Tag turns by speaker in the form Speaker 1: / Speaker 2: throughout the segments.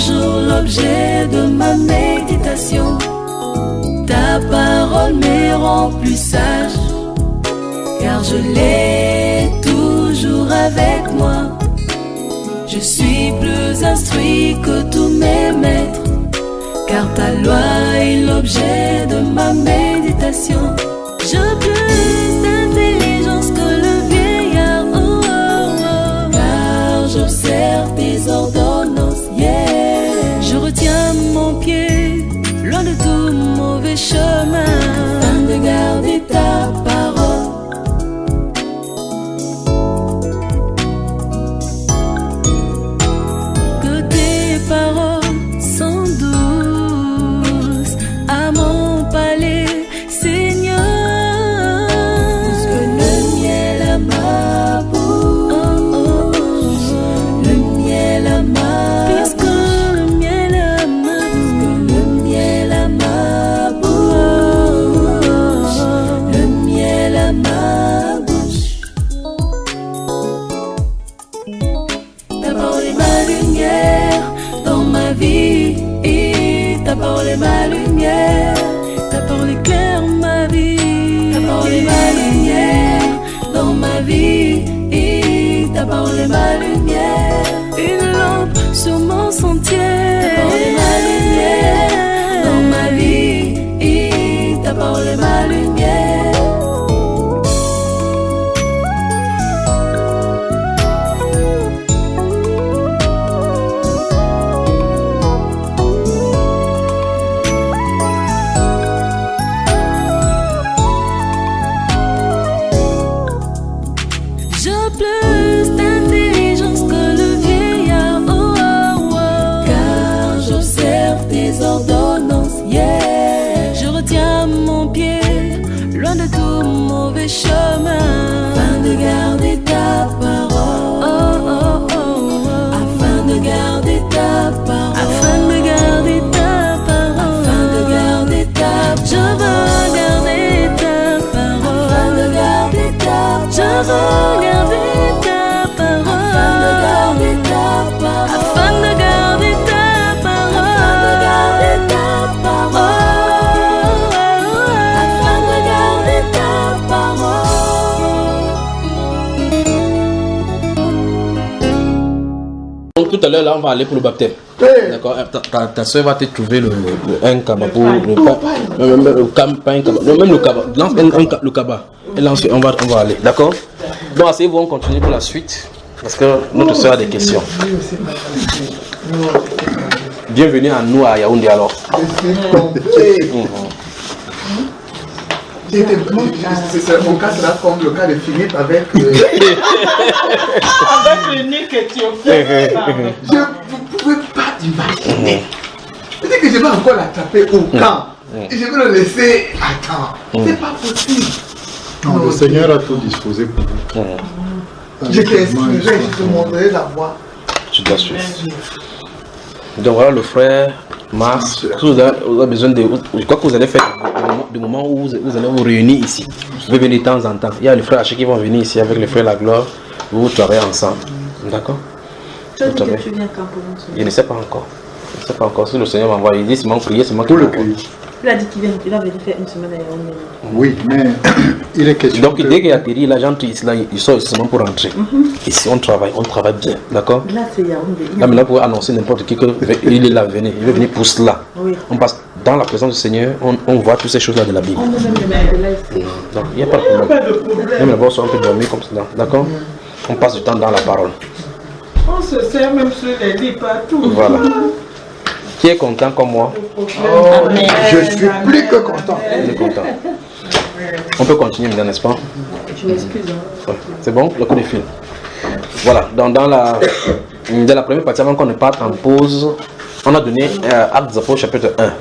Speaker 1: toujours l'objet de ma méditation. Ta parole me rend plus sage, car je l'ai toujours avec moi. Je suis plus instruit que tous mes maîtres, car ta loi est l'objet de ma méditation. J'ai plus d'intelligence que le vieillard, oh, oh, oh, car j'observe tes ordonnances, yeah. Je retiens mon pied loin de tout mauvais chemin, afin de garder ta parole. Que tes paroles sont douces à mon palais, Seigneur, plus que le miel à ma bouche, oh, oh, oh. Le miel à ma bouche, plus que le miel à ma bouche, le miel à ma bouche, le miel à ma bouche. Ta parole est ma lumière dans ma vie, ta parole est ma lumière, ta parole éclaire ma vie, ta parole est ma lumière dans ma vie, ta parole est ma lumière, une lampe sur mon sentier, ta parole est ma lumière dans ma vie, ta parole est ma lumière. J'ai plus d'intelligence que le vieillard, oh, oh, oh, car j'observe tes ordonnances, yeah. Je retiens mon pied loin de tout mauvais chemin, afin de garder ta parole, oh, oh, oh, oh. Afin de garder ta parole, afin de garder ta parole, afin de garder ta parole. Je veux garder ta parole, afin de garder ta parole. Je veux garder ta parole, afin de garder ta parole, afin de garder ta parole, afin de garder ta parole, afin de garder ta parole.
Speaker 2: Donc tout à l'heure là on va aller pour le baptême. D'accord, ta soeur va te trouver un cababou, même le cabas, lance le cabas. Et là on va aller, d'accord. Donc asseyez-vous, on continue pour la suite, parce que notre soeur a des questions. Bienvenue à nous à Yaoundé alors.
Speaker 3: C'est mon cas sera comme le cas de Philippe avec
Speaker 4: avec l'unique Éthiopien.
Speaker 3: je ne pouvais pas imaginer. Je dis que je vais encore l'attraper au camp et je vais le laisser attendre. C'est pas possible.
Speaker 5: Non, le Seigneur a tout disposé pour vous.
Speaker 3: Je t'expliquerai, je te montrerai la voie.
Speaker 2: Je t'assure. Donc voilà le frère Mars. Vous avez besoin de. Je crois que vous allez faire du moment où vous allez vous réunir ici. Vous pouvez venir de temps en temps. Il y a les frères Haché qui vont venir ici avec les frères La Gloire. Vous travaillez ensemble. D'accord?
Speaker 4: Tu as dit que tu viens quand pour nous?
Speaker 2: Je ne sais pas encore. Je ne sais pas encore si le Seigneur m'envoie. Il dit c'est mon prier, c'est moi qui m'envoie.
Speaker 4: Il a dit qu'il va venir faire une semaine à Yaoundé.
Speaker 5: Oui, mais il est question.
Speaker 2: Donc dès qu'il atterrit, la gente ici, là, il sort seulement pour rentrer. Ici on travaille bien, d'accord?
Speaker 4: Là c'est Yaoundé.
Speaker 2: Là maintenant vous pouvez annoncer n'importe qui qu'il est là, venez. Il veut venir pour cela.
Speaker 4: Oui.
Speaker 2: On passe dans la présence du Seigneur, on voit toutes ces choses-là de la Bible.
Speaker 4: On nous aime de là ici.
Speaker 2: Donc il n'y a pas de problème. Même d'abord on peut dormir comme cela, d'accord? On passe du temps dans la parole.
Speaker 4: On se sert même sur les lits partout.
Speaker 2: Voilà. Qui est content comme moi?
Speaker 3: Je suis plus que content.
Speaker 2: Je suis content. On peut continuer maintenant, n'est-ce pas?
Speaker 4: Je m'excuse.
Speaker 2: Ouais. C'est bon? Le coup de fil. Voilà. Dans la première partie, avant qu'on ne parte en pause, on a donné Actes des Apôtres chapitre 1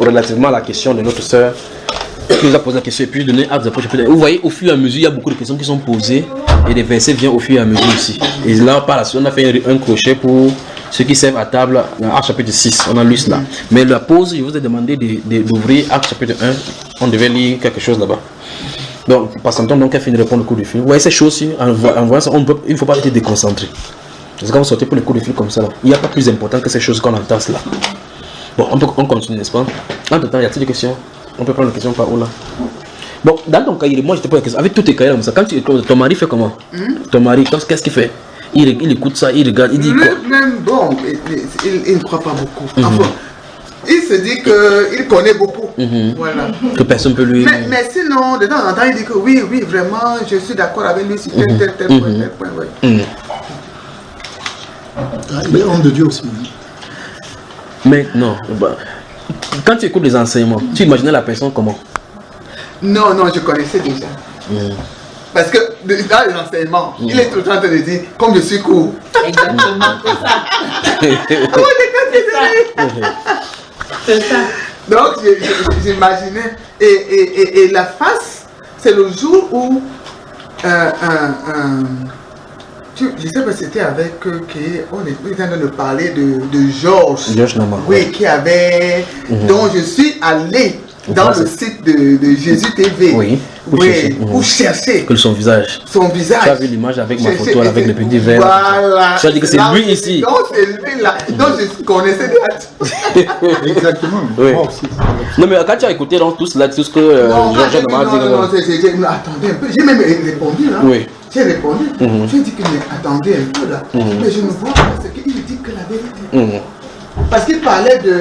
Speaker 2: relativement à la question de notre sœur qui nous a posé la question, et puis donner Actes des Apôtres chapitre 1. Vous voyez, au fur et à mesure, il y a beaucoup de questions qui sont posées et les versets viennent au fur et à mesure aussi. Et là, par la suite, on a fait un crochet pour ceux qui servent à table, Actes chapitre 6, on a lu cela. Mais la pause, je vous ai demandé d'ouvrir Actes chapitre 1, on devait lire quelque chose là-bas. Donc, Pasteur Antoine, donc, a fini de répondre au coup du film. Vous voyez ces choses-ci, en voyant ça, il ne faut pas être déconcentré. Parce que quand vous sortez pour les coups de fil comme ça, là, il n'y a pas plus important que ces choses qu'on entend là. Bon, on continue, n'est-ce pas? Entre temps, y a-t-il des questions? On peut prendre une question par où là? Bon, dans ton cahier, moi je te pose la question. Avec tous tes cahiers comme ça, quand ton mari fait comment? Ton mari, qu'est-ce qu'il fait? Il écoute ça, il regarde, il dit quoi?
Speaker 3: Même bon, il ne croit pas beaucoup. Enfin, il se dit qu'il connaît beaucoup. Voilà.
Speaker 2: Que personne ne peut lui...
Speaker 3: Mais sinon, de temps en temps, il dit que oui, vraiment, je suis d'accord avec lui sur tel point. Ouais.
Speaker 5: Il est homme de Dieu aussi.
Speaker 2: Mais non, quand tu écoutes les enseignements, tu imaginais la personne comment?
Speaker 3: Non, je connaissais déjà. Parce que dans les enseignements, il est tout le temps en train de dire, comme je suis court.
Speaker 4: Exactement, c'est ça.
Speaker 3: Donc, j'imaginais. Et la face, c'est le jour où je sais pas si c'était avec on était en train de parler de Georges. Oui, qui avait... dont je suis allé dans le site de Jésus TV.
Speaker 2: Oui.
Speaker 3: Pour chercher.
Speaker 2: Que son visage.
Speaker 3: Son visage.
Speaker 2: Tu as vu l'image avec ma photo, avec le petit verre.
Speaker 3: Voilà.
Speaker 2: Tu as dit que c'est lui ici.
Speaker 3: Donc c'est lui là. Donc je connaissais déjà.
Speaker 5: Exactement.
Speaker 2: Oui.
Speaker 5: Moi aussi.
Speaker 2: Non mais quand tu as écouté donc, tout cela, tout ce que Georges a dit.
Speaker 3: Non, attendez un peu. J'ai même répondu là.
Speaker 2: Oui.
Speaker 3: J'ai répondu. J'ai dit que mais attendez un peu là. Mais je ne vois pas ce qu'il dit que la vérité. Parce qu'il parlait du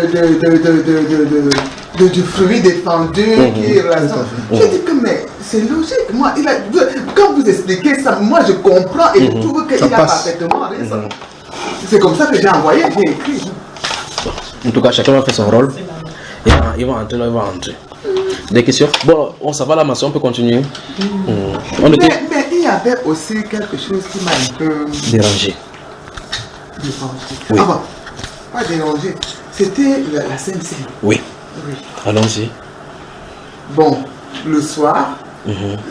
Speaker 3: fruit défendu qui est relation. J'ai dit que mais c'est logique. Moi, quand vous expliquez ça, moi je comprends et je trouve qu'il a parfaitement raison. C'est comme ça que j'ai envoyé, j'ai écrit.
Speaker 2: En tout cas, chacun va faire son rôle. Il va entrer là, il va entrer. Des questions? Bon, on ça va là, on peut continuer.
Speaker 3: Mais il y avait aussi quelque chose qui m'a un peu
Speaker 2: dérangé.
Speaker 3: Oui. Ah bon, pas dérangé. C'était la Sainte Seine.
Speaker 2: Oui. Allons-y.
Speaker 3: Bon, le soir,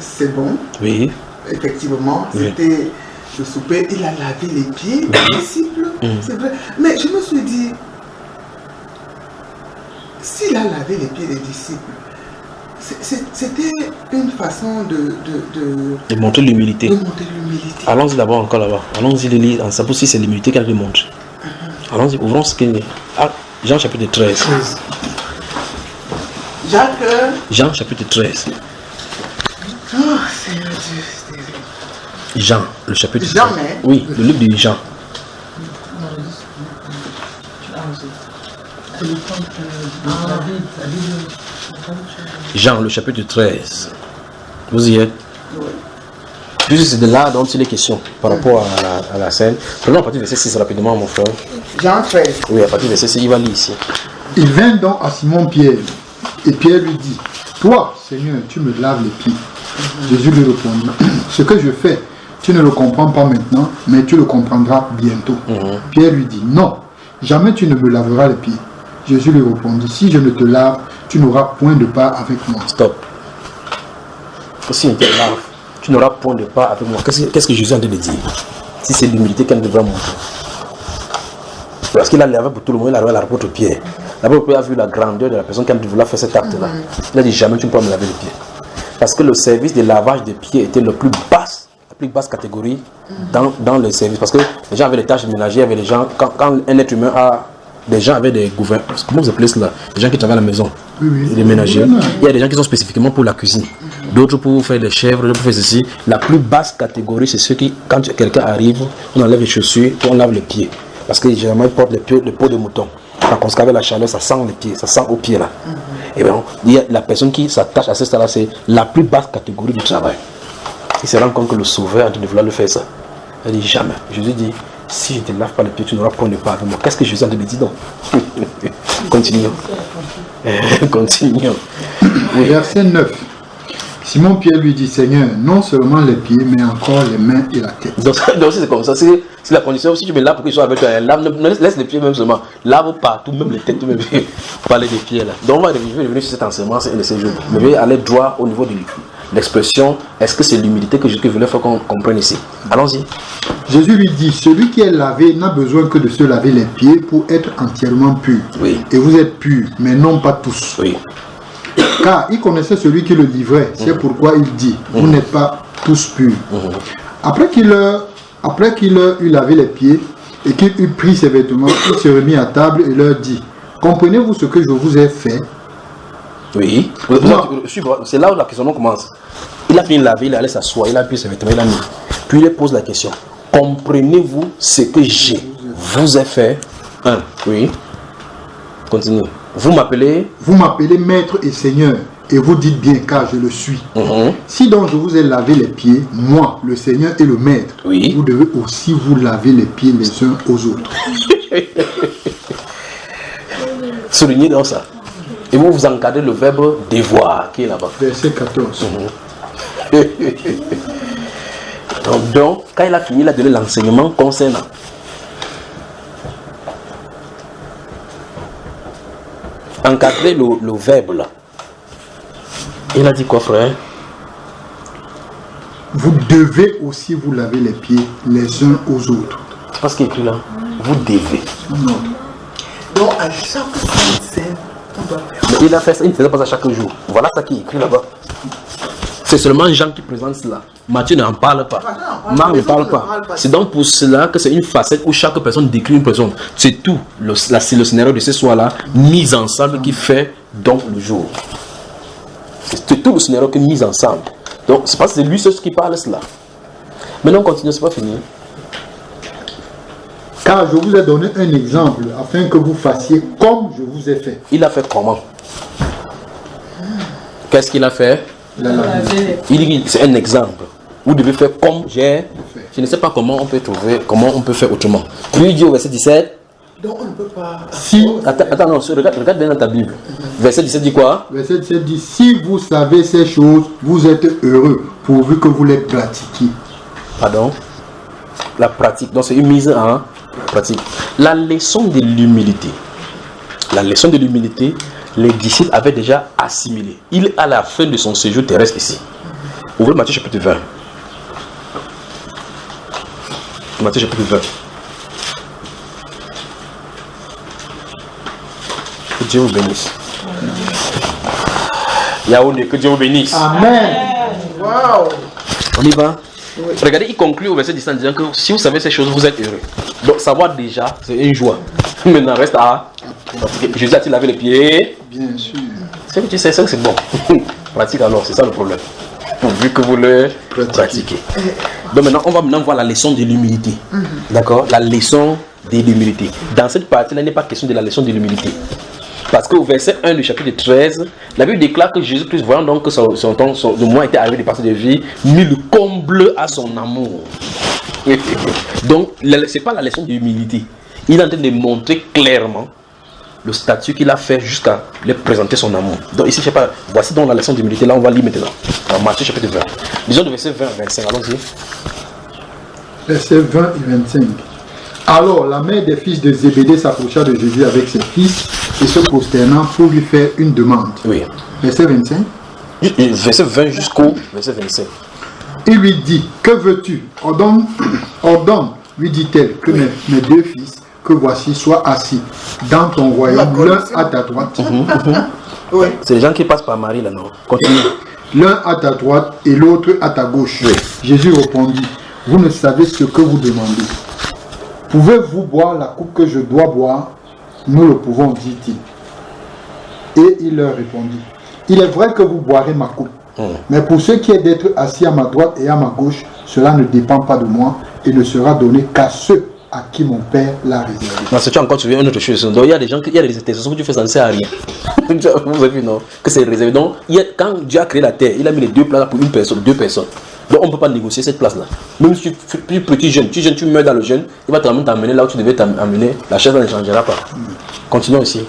Speaker 3: c'est bon.
Speaker 2: Oui.
Speaker 3: Effectivement, c'était le souper. Il a lavé les pieds des disciples. C'est vrai. Mais je me suis dit, s'il a lavé les pieds des disciples, c'était une façon de
Speaker 2: montrer l'humilité. Allons-y d'abord encore là-bas. Allons-y les lire. Ça aussi c'est l'humilité qu'elle lui montre. Allons-y, ouvrons ce qu'il est. Jean chapitre 13. Jean chapitre 13.
Speaker 3: Oh Seigneur Dieu.
Speaker 2: Jean, le chapitre 13.
Speaker 3: Jean, mais...
Speaker 2: Oui, le livre de Jean. Jean, le chapitre 13. Vous y êtes? Oui. Puis c'est de là dont il est question par rapport à la scène. Prenons à partir du verset 6 rapidement, mon frère.
Speaker 3: Jean 13.
Speaker 2: Oui, à partir du verset 6, il va lire ici.
Speaker 5: Il vint donc à Simon-Pierre, et Pierre lui dit, toi, Seigneur, tu me laves les pieds. Jésus lui répondit, ce que je fais, tu ne le comprends pas maintenant, mais tu le comprendras bientôt. Pierre lui dit, non, jamais tu ne me laveras les pieds. Jésus lui répondit, si je ne te lave, tu n'auras point de part avec moi.
Speaker 2: Stop. Si je te lave, tu n'auras point de part avec moi. Qu'est-ce que Jésus est en train de dire? Si c'est l'humilité qu'elle devra montrer. Parce qu'il a lavé pour tout le monde, il a lavé l'apôtre Pierre. L'apôtre Pierre a vu la grandeur de la personne qui voulait faire cet acte-là. Il a dit jamais tu ne peux me laver les pieds. Parce que le service de lavage des pieds était la plus basse catégorie dans le service. Parce que les gens avaient des tâches ménagères, il y avait des gens, quand un être humain a. Des gens avaient des gouvernements, comment vous appelez cela? Des gens qui travaillent à la maison, des ménagers. Il y a des gens qui sont spécifiquement pour la cuisine, d'autres pour faire des chèvres, d'autres pour faire ceci. La plus basse catégorie, c'est ceux qui, quand quelqu'un arrive, on enlève les chaussures, on lave les pieds. Parce que généralement, ils portent le peau de mouton. Quand on se avec la chaleur, ça sent les pieds, ça sent aux pieds là. Et bien, il y a la personne qui s'attache à ce stade-là, c'est la plus basse catégorie du travail. Il se rend compte que le sauveur est en train de vouloir le faire ça. Il dit jamais. Jésus dit, si je ne te lave pas les pieds, tu n'auras point de part avec moi. Qu'est-ce que Jésus a dit donc? Continuons. Continuons.
Speaker 5: Oui. Verset 9. Simon-Pierre lui dit, Seigneur, non seulement les pieds, mais encore les mains et la tête.
Speaker 2: Donc c'est comme ça, c'est la condition. Si tu me laves pour qu'ils soient avec toi, laisse les pieds même seulement. Lave partout, même les têtes, même parler des pieds là. Donc on va revenir sur cet enseignement de ces jours. Mais je vais aller droit au niveau de l'expression. Est-ce que c'est l'humilité que je voulais faire qu'on comprenne ici? Allons-y.
Speaker 5: Jésus lui dit, celui qui est lavé n'a besoin que de se laver les pieds pour être entièrement pur.
Speaker 2: Oui.
Speaker 5: Et vous êtes purs, mais non pas tous.
Speaker 2: Oui.
Speaker 5: Car il connaissait celui qui le livrait. C'est pourquoi il dit, vous n'êtes pas tous purs. Après qu'il eut lavé les pieds, Et qu'il eut pris ses vêtements, il se remit à table et leur dit, comprenez-vous ce que je vous ai fait?
Speaker 2: Oui. C'est là où la question commence. Il a fini de laver, il allait s'asseoir, il a pris ses vêtements, il a mis. Puis il pose la question. Comprenez-vous ce que je vous ai fait? Oui. Continue. Vous m'appelez
Speaker 5: maître et seigneur, et vous dites bien car je le suis. Si donc je vous ai lavé les pieds, moi, le Seigneur et le maître, vous devez aussi vous laver les pieds les uns aux autres.
Speaker 2: Soulignez dans ça. Et vous encadrez le verbe devoir qui est là-bas.
Speaker 5: Verset 14.
Speaker 2: Donc, quand il a fini, il a donné l'enseignement concernant. Encadrer le verbe là. Il a dit quoi, frère?
Speaker 5: Vous devez aussi vous laver les pieds les uns aux autres.
Speaker 2: C'est pas ce qui est écrit là. Vous devez.
Speaker 3: Donc à chaque scène, on doit faire.
Speaker 2: Mais il a fait ça, il ne faisait pas ça chaque jour. Voilà ce qui est écrit là-bas. C'est seulement Jean qui présente cela. Matthieu n'en parle pas. Marc ne parle pas. C'est donc pour cela que c'est une facette où chaque personne décrit une personne. C'est tout. C'est le scénario de ce soir-là, mis ensemble, qui fait donc le jour. C'est tout le scénario qui est mis ensemble. Donc c'est pas c'est lui seul qui parle cela. Maintenant on continue, c'est pas fini.
Speaker 5: Car je vous ai donné un exemple afin que vous fassiez comme je vous ai fait.
Speaker 2: Il a fait comment? Qu'est-ce qu'il a fait? Il dit c'est un exemple. Vous devez faire comme j'ai fait. Je ne sais pas comment on peut trouver, comment on peut faire autrement. Puis il dit au verset 17.
Speaker 3: Donc on ne peut pas.
Speaker 2: Si, attends, non, regarde bien dans ta Bible. Verset 17 dit quoi?
Speaker 5: Verset 17 dit, si vous savez ces choses, vous êtes heureux, pourvu que vous les pratiquiez.
Speaker 2: Pardon? La pratique. Donc c'est une mise en pratique. La leçon de l'humilité. La leçon de l'humilité, les disciples avaient déjà assimilé. Il est à la fin de son séjour terrestre ici. Ouvrez Matthieu chapitre 20. Matthieu chapitre 20. Que Dieu vous bénisse. Yaoundé, que Dieu vous bénisse.
Speaker 5: Amen.
Speaker 3: Waouh.
Speaker 2: On y va. Oui. Regardez, il conclut au verset 10 en disant que si vous savez ces choses, vous êtes heureux. Donc savoir déjà, c'est une joie. Maintenant reste à... Jésus a-t-il lavé les pieds?
Speaker 5: Bien sûr.
Speaker 2: C'est que tu sais, c'est bon. Pratique alors, c'est ça le problème. Vu que vous le pratiquez. Donc maintenant, on va maintenant voir la leçon de l'humilité. D'accord? La leçon de l'humilité. Dans cette partie-là, il n'est pas question de la leçon de l'humilité. Parce qu'au verset 1 du chapitre 13, la Bible déclare que Jésus-Christ, voyant donc que son temps de moi était arrivé de passer de vie, mit le comble à son amour. Donc, ce n'est pas la leçon de l'humilité. Il est en train de montrer clairement le statut qu'il a fait jusqu'à lui présenter son amour. Donc ici, je sais pas, voici donc la leçon d'humilité, là on va lire maintenant. Dans Matthieu chapitre 20. Disons de verset 20 à 25, allons-y.
Speaker 5: Verset 20 et 25. Alors la mère des fils de Zébédée s'approcha de Jésus avec ses fils et se prosternant pour lui faire une demande. Oui. Verset 25.
Speaker 2: Verset 20 jusqu'au verset 25.
Speaker 5: Il lui dit, que veux-tu? Ordonne, lui dit-elle, que mes deux fils que voici soient assis dans ton royaume, l'un à ta droite.
Speaker 3: Oui.
Speaker 2: C'est les gens qui passent par Marie là, non? Continue.
Speaker 5: L'un à ta droite et l'autre à ta gauche. Oui. Jésus répondit, vous ne savez ce que vous demandez. Pouvez-vous boire la coupe que je dois boire? Nous le pouvons, dit-il. Et il leur répondit, il est vrai que vous boirez ma coupe. Mais pour ce qui est d'être assis à ma droite et à ma gauche, cela ne dépend pas de moi et ne sera donné qu'à ceux à qui mon père l'a réservé.
Speaker 2: Non, si tu as encore trouvé une autre chose, donc il y a des gens, il y a des intercessions que tu fais, ça ne sert à rien. Vous avez vu, non? Que c'est réservé. Donc, quand Dieu a créé la terre, il a mis les deux places pour une personne, deux personnes. Donc, on ne peut pas négocier cette place-là. Même si tu es plus jeune, tu meurs dans le jeûne, il va t'amener là où tu devais t'amener. La chaise ne changera pas. Continuons ici.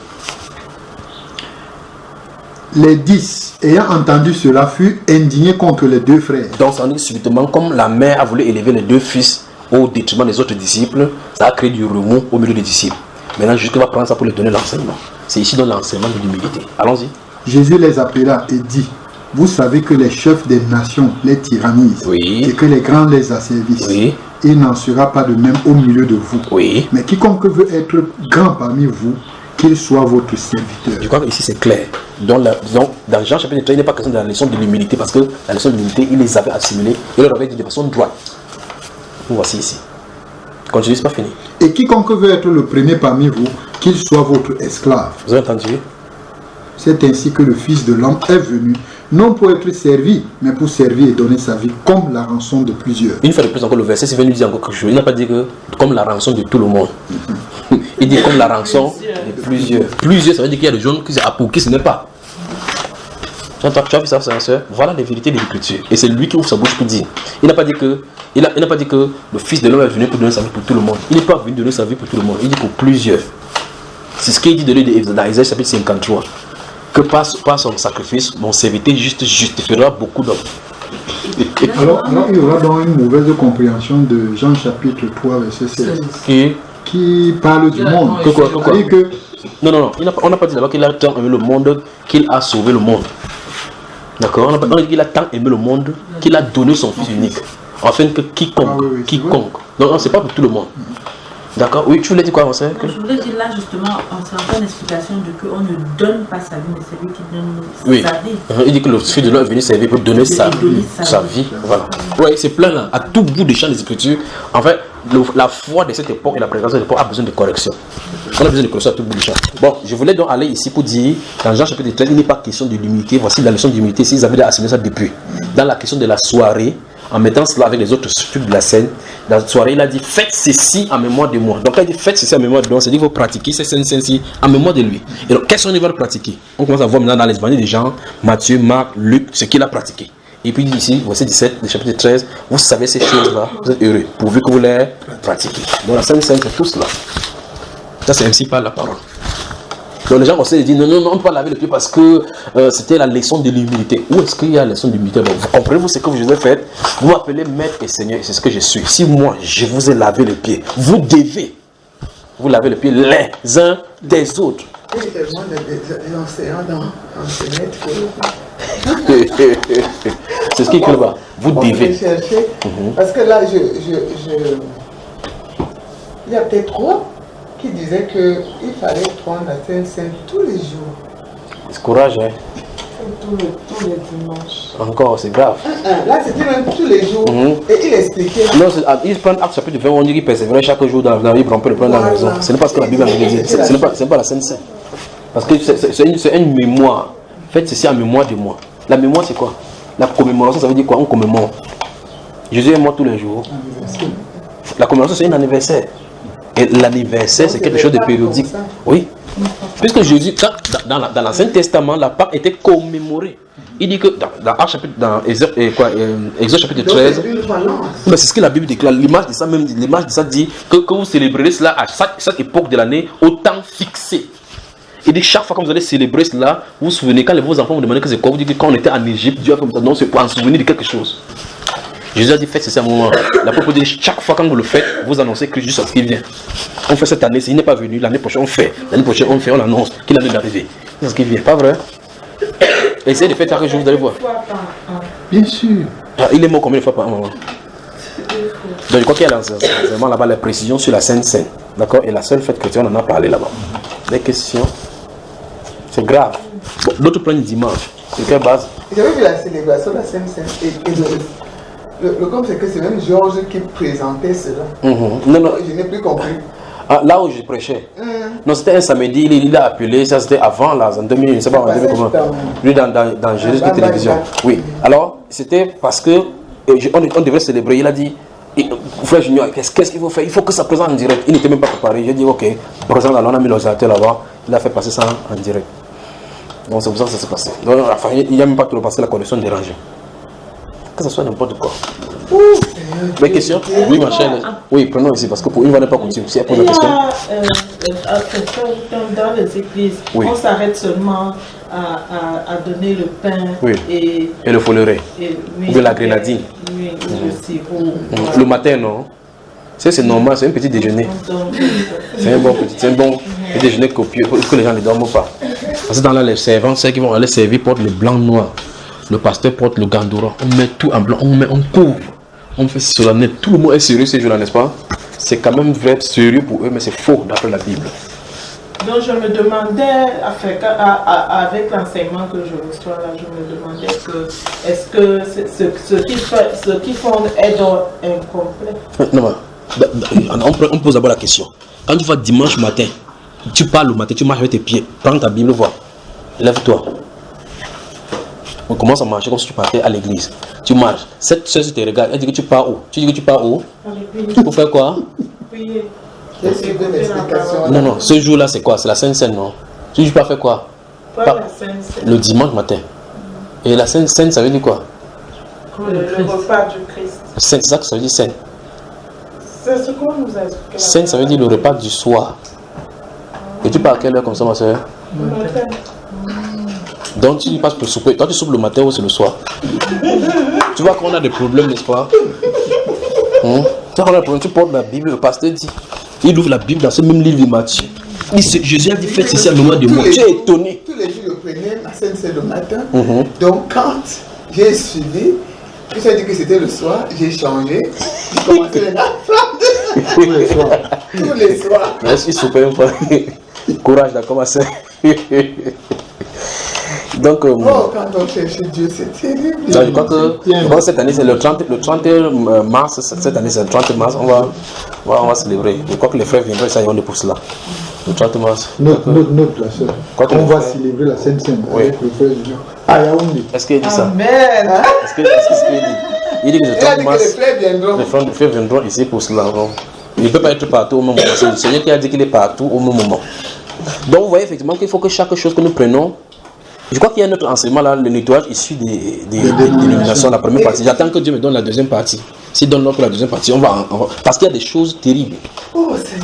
Speaker 5: Les 10, ayant entendu cela, furent indignés contre les deux frères.
Speaker 2: Donc, ça dit subitement, comme la mère a voulu élever les deux fils au détriment des autres disciples, ça a créé du remous au milieu des disciples. Maintenant, Jésus va prendre ça pour leur donner l'enseignement. C'est ici dans l'enseignement de l'humilité. Allons-y.
Speaker 5: Jésus les appela et dit, vous savez que les chefs des nations les tyrannisent, et que les grands les asservissent. Il n'en sera pas de même au milieu de vous. Mais quiconque veut être grand parmi vous, qu'il soit votre serviteur.
Speaker 2: Je crois que ici c'est clair. Donc, dans Jean chapitre 3, il n'est pas question de la leçon de l'humilité, parce que la leçon de l'humilité, il les avait assimilés et leur avait dit de façon droite. Voici ici. Continue, c'est pas fini.
Speaker 5: Et quiconque veut être le premier parmi vous, qu'il soit votre esclave.
Speaker 2: Vous avez entendu?
Speaker 5: C'est ainsi que le Fils de l'homme est venu, non pour être servi, mais pour servir et donner sa vie comme la rançon de plusieurs.
Speaker 2: Une fois de plus encore, le verset, c'est venu dire encore quelque chose. Il n'a pas dit que comme la rançon de tout le monde. Il dit comme la rançon de plusieurs. Plusieurs, ça veut dire qu'il y a des gens qui pour qui ce n'est pas. Tu as vu ça, frère et soeur? Voilà les vérités de l'Écriture. Et c'est lui qui ouvre sa bouche pour dire. Il n'a pas dit que le Fils de l'homme est venu pour donner sa vie pour tout le monde. Il n'est pas venu donner sa vie pour tout le monde. Il dit pour plusieurs. C'est ce qu'il dit de lui dans Isaïe chapitre 53. Que par son sacrifice, mon serviteur juste justifiera beaucoup d'hommes.
Speaker 5: Alors, il y aura donc une mauvaise compréhension de Jean chapitre 3, verset 16. Qui parle du monde.
Speaker 2: Non. On n'a pas dit d'abord qu'il a tant aimé le monde qu'il a sauvé le monde. D'accord? On a dit qu'il a tant aimé le monde qu'il a donné son Fils unique. Afin que quiconque. Non, c'est pas pour tout le monde. D'accord? Oui, tu voulais dire quoi, mon frère?
Speaker 6: Je voulais dire là justement, c'est encore une explication de qu'on ne donne pas sa vie, mais c'est lui qui donne sa vie.
Speaker 2: Il dit que le Fils de l'homme est venu servir pour donner sa vie. Voilà. Oui, c'est plein là. À tout bout des champs des Écritures. En fait, la foi de cette époque et la prédication de l'époque a besoin de correction. On a besoin de correction à tout bout du champ. Bon, je voulais donc aller ici pour dire, dans Jean chapitre 13, il n'est pas question de l'humilité. Voici la leçon d'humilité, s'ils avaient assimilé ça depuis. Dans la question de la soirée, en mettant cela avec les autres trucs de la scène, dans la soirée, il a dit faites ceci en mémoire de moi. Donc, il a dit faites ceci en mémoire de moi, c'est-à-dire qu'il faut pratiquer ces scènes-ci en mémoire de lui. Et donc, qu'est-ce qu'on va le pratiquer? On commence à voir maintenant dans les évangiles des gens, Matthieu, Marc, Luc, ce qu'il a pratiqué. Et puis ici, verset 17, du chapitre 13, vous savez ces choses-là, vous êtes heureux, pourvu que vous les pratiquez. Donc, la scène, c'est tout cela. Ça, c'est ainsi par la parole. Donc les gens conseillent de dire non, on ne peut pas laver le pied parce que c'était la leçon de l'humilité. Où est-ce qu'il y a la leçon de l'humilité? Bon, vous comprenez-vous ce que vous avez fait? Vous m'appelez maître et seigneur, c'est ce que je suis. Si moi je vous ai lavé le pied, vous devez vous laver le pied les uns des autres. C'est ce qui est là-bas. Vous devez.
Speaker 3: Parce que là, il y a peut-être trop qui disait qu'il fallait prendre la Sainte-Seine tous les jours.
Speaker 2: C'est courage, hein?
Speaker 3: Tous les dimanches.
Speaker 2: Encore, c'est grave.
Speaker 3: Là, c'était même tous les jours. Et il expliquait.
Speaker 2: Non, il prend Acte chapitre 20, on dit qu'il persévérait chaque jour dans la Bible, on peut le prendre dans la maison. Ce n'est pas ce que la Bible a dit. Ce n'est pas la Sainte-Seine. Parce que c'est une mémoire. Faites ceci en mémoire de moi. La mémoire, c'est quoi? La commémoration, ça veut dire quoi? On commémore. Jésus est mort tous les jours. La commémoration, c'est un anniversaire. Et l'anniversaire, c'est quelque chose de périodique. Oui. Puisque Jésus, dans l'Ancien Testament, la Pâque était commémorée. Il dit que dans Exode chapitre 13, c'est ce que la Bible déclare. L'image de ça dit que vous célébrerez cela à chaque époque de l'année au temps fixé. Il dit chaque fois que vous allez célébrer cela, vous vous souvenez, quand vos enfants vous demandent que c'est quoi, vous dites que quand on était en Égypte, Dieu a fait comme ça. Non, c'est pour en souvenir de quelque chose. Jésus a dit faites ceci à un moment. La Bible dit chaque fois quand vous le faites, vous annoncez que juste ce qui vient. On fait cette année, s'il n'est pas venu, l'année prochaine on fait. L'année prochaine on fait, on annonce qu'il est d'arriver. C'est ce qui vient, pas vrai? Essayez de faire chaque jour, vous allez voir.
Speaker 5: Bien sûr.
Speaker 2: Il est mort combien de fois par an? Donc je crois qu'il y a vraiment là-bas la précision sur la Sainte-Seine. D'accord? Et la seule fête chrétienne, on en a parlé là-bas. Des questions? C'est grave. Bon, l'autre plan du dimanche, c'est quelle base?
Speaker 3: J'avais vu la célébration de la Sainte-Seine le comme c'est que c'est même Georges qui présentait cela.
Speaker 2: Non.
Speaker 3: Je n'ai plus compris.
Speaker 2: Là où je prêchais. Non, c'était un samedi, il a appelé, ça c'était avant, là, en 2000, je ne sais pas, en 2000 comment. Lui, dans Jésus de télévision. Oui. Alors, c'était parce que on devait célébrer. Il a dit, frère Junior, qu'est-ce qu'il faut faire? Il faut que ça présente en direct. Il n'était même pas préparé. J'ai dit, ok, présent là, on a mis l'ordinateur là-bas. Il a fait passer ça en direct. Donc, c'est pour ça que ça s'est passé. Donc, enfin, il n'y a même pas trop passé la connexion dérangée. Que ce soit n'importe quoi. Mes questions? Oui, ma chère. Oui, prenons ici parce que pour une fois n'est pas continuer. Si elle pose la question.
Speaker 4: Dans les églises, on s'arrête seulement à donner le pain et
Speaker 2: le foleret. Ou de la grenadine.
Speaker 4: Oui, le sirop.
Speaker 2: Le matin, non? C'est normal, c'est un petit déjeuner. C'est un bon petit déjeuner copieux pour que les gens ne dorment pas. Parce que dans là, les servants, ceux qui vont aller servir portent le blanc noir. Le pasteur porte le gandoura. On met tout en blanc, on couvre. On fait solennel. Tout le monde est sérieux ces jours-là, n'est-ce pas? C'est quand même vrai sérieux pour eux, mais c'est faux d'après la Bible.
Speaker 4: Donc je me demandais, avec l'enseignement que je reçois là, je me demandais est-ce que ce qu'ils font est donc incomplet?
Speaker 2: Non, On pose d'abord la question. Quand tu vas dimanche matin, tu parles le matin, tu marches avec tes pieds. Prends ta Bible, vois. Lève-toi. On commence à marcher comme si tu partais à l'église. Tu marches. Cette soeur te regarde. Elle dit que tu pars où? Tu dis que tu pars où? Pour faire quoi?
Speaker 4: Prier.
Speaker 2: Non. Ce jour-là, c'est quoi? C'est la Sainte Seine, non? Tu dis, tu peux faire quoi?
Speaker 4: Pas la Sainte Seine.
Speaker 2: Le dimanche matin. Et la Sainte Seine, ça veut dire quoi?
Speaker 4: Le repas du Christ.
Speaker 2: Sainte, c'est ça que ça veut dire Seine.
Speaker 4: C'est ce qu'on nous a expliqué.
Speaker 2: Seine, ça veut dire le repas du soir. Et tu pars à quelle heure comme ça, ma soeur?
Speaker 4: Le matin.
Speaker 2: Donc tu passes pour souper. Toi, tu soupes le matin ou c'est le soir? Tu vois qu'on a des problèmes, n'est-ce pas? Tu vois qu'on a des problèmes. Tu portes la Bible, le pasteur dit. Il ouvre la Bible dans ce même livre de Matthieu. Jésus a dit faites ceci à mémoire de moi. Tu es étonné.
Speaker 3: Tous les jours, je prenais la scène, c'est le matin. Donc, quand j'ai suivi, puis ça dit que c'était le soir, j'ai changé. J'ai commencé à apprendre. Tous les soirs. Tous les soirs.
Speaker 2: Merci, super. Courage de commencer. Donc,
Speaker 3: quand on cherche Dieu, c'est terrible.
Speaker 2: Je crois que cette année, c'est le 31 mars. Cette année, c'est le 30 mars. On va célébrer. Je crois que les frères viendront, ça y est, pour cela. Le 30 mars.
Speaker 5: Notre la sœur. On va célébrer la Sainte Seine avec le frère Junior. Ah, Yaoundé.
Speaker 2: Est-ce qu'il dit ça?
Speaker 3: Amen.
Speaker 2: Est-ce qu'il dit? Il dit que le 30 mars,
Speaker 3: les
Speaker 2: frères viendront ici pour cela. Il ne peut pas être partout au même moment. C'est le Seigneur qui a dit qu'il est partout au même moment. Donc, vous voyez effectivement qu'il faut que chaque chose que nous prenons. Je crois qu'il y a un autre enseignement là, le nettoyage issu des dénominations, la première partie. J'attends que Dieu me donne la deuxième partie. S'il donne l'autre la deuxième partie, on va parce qu'il y a des choses terribles.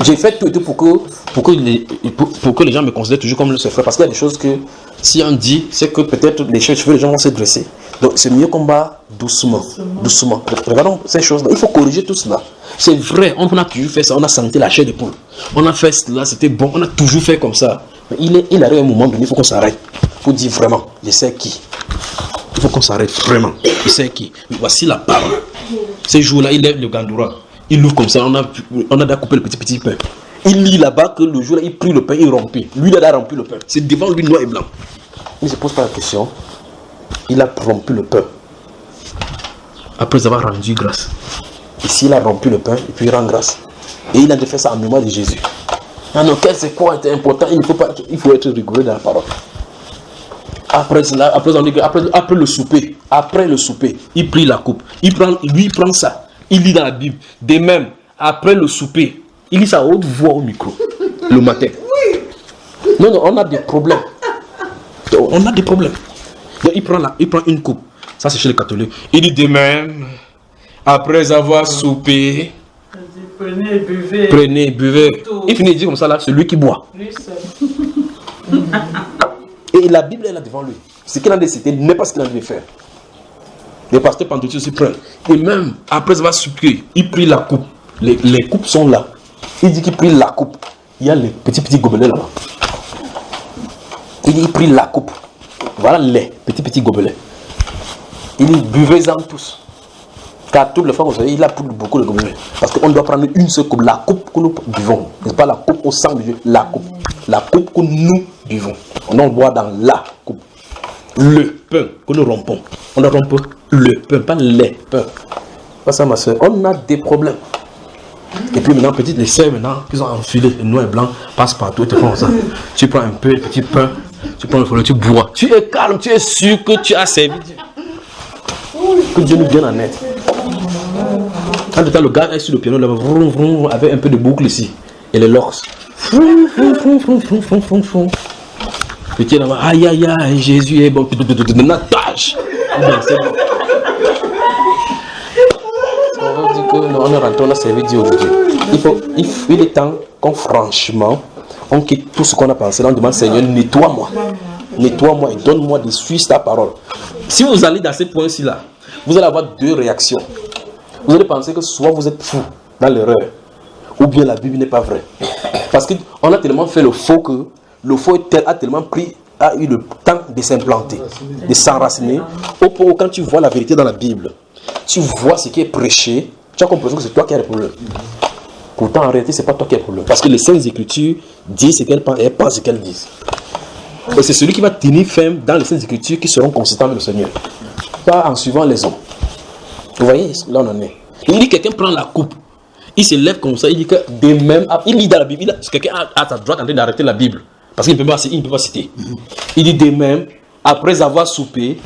Speaker 2: J'ai fait tout et tout pour que les gens me considèrent toujours comme le frère. Parce qu'il y a des choses que, si on dit, c'est que peut-être les cheveux, les gens vont se dresser. Donc c'est mieux qu'on va doucement. Regardons ces choses-là. Il faut corriger tout cela. C'est vrai, on a toujours fait ça. On a senti la chair de poule. On a fait cela, c'était bon. On a toujours fait comme ça. Mais il arrive un moment donné, il faut qu'on s'arrête. Il faut dire vraiment, je sais qui. Il faut qu'on s'arrête vraiment. Je sais qui. Voici la parole. Ces jours-là, il lève le gandoura. Il ouvre comme ça. On a déjà coupé le petit pain. Il lit là-bas que le jour-là, il prit le pain, il rompit. Lui, il a rempli le pain. C'est devant lui, noir et blanc. Il ne se pose pas la question. Il a rompu le pain. Après avoir rendu grâce. Ici, il a rompu le pain et puis il rend grâce. Et il a fait ça en mémoire de Jésus. Ah non, c'est quoi était important? Il faut être rigoureux dans la parole. Après cela, après le souper, il prit la coupe. Il prend ça. Il lit dans la Bible. De même, après le souper, il lit sa haute voix au micro. Le matin. Oui. Non, on a des problèmes. On a des problèmes. Donc, il prend une coupe. Ça, c'est chez les catholiques. Il dit de même, après avoir soupé, prenez, buvez. Il finit de dire comme ça, là, celui qui boit.
Speaker 4: Lui seul.
Speaker 2: Et la Bible est là devant lui. Ce qu'il a décidé n'est pas ce qu'il a dû faire. Les pasteurs pentecôtistes aussi prennent. Et même après avoir soupé, il prit la coupe. Les coupes sont là. Il dit qu'il prit la coupe. Il y a les petits gobelets là-bas. Il dit qu'il prit la coupe. Voilà les petits gobelets. Il dit buvez-en tous. Car toutes les fois, vous savez, il a pris beaucoup de gobelets. Parce qu'on doit prendre une seule coupe. La coupe que nous buvons. N'est-ce pas la coupe au sang de Dieu? La coupe. La coupe que nous buvons. On boit dans la coupe. Le pain que nous rompons. On rompt le pain, pas les pains. Pas ça, ma soeur. On a des problèmes. Et puis maintenant, les sœurs maintenant, qui ont enfilé le noir et blanc, passent partout et te font ça. Tu prends un peu de petit pain, tu prends le foulard, tu bois. Tu es calme, tu es sûr que tu as servi Dieu. Que Dieu nous vienne en aide. En tout cas, le gars est sur le piano là-bas, avec un peu de boucle ici. Et les lords. Petit là-bas, aïe aïe aïe, Jésus est bon. Natage. On va dire que on est rentré, on a servi Dieu aujourd'hui. Il est temps qu'on franchement, on quitte tout ce qu'on a pensé. On demande Seigneur, nettoie-moi. Nettoie-moi et donne-moi de suivre ta parole. Si vous allez dans ce point-ci là, vous allez avoir deux réactions. Vous allez penser que soit vous êtes fou dans l'erreur, ou bien la Bible n'est pas vraie. Parce qu'on a tellement fait le faux que le faux a tellement eu le temps de s'implanter, de s'enraciner. Au point où quand tu vois la vérité dans la Bible, tu vois ce qui est prêché, tu as compris que c'est toi qui as le problème. Pourtant, en réalité, ce n'est pas toi qui as le problème. Parce que les Saintes Écritures disent ce qu'elles pensent et elles pensent ce qu'elles disent. Et c'est celui qui va tenir ferme dans les Saintes Écritures qui seront consistants avec le Seigneur. Pas en suivant les hommes. Vous voyez, là on en est. Il dit quelqu'un prend la coupe. Il se lève comme ça, il dit que de même, il lit dans la Bible, quelqu'un à sa droite en train d'arrêter la Bible, parce qu'il ne peut pas citer. Il dit de même, après avoir soupé,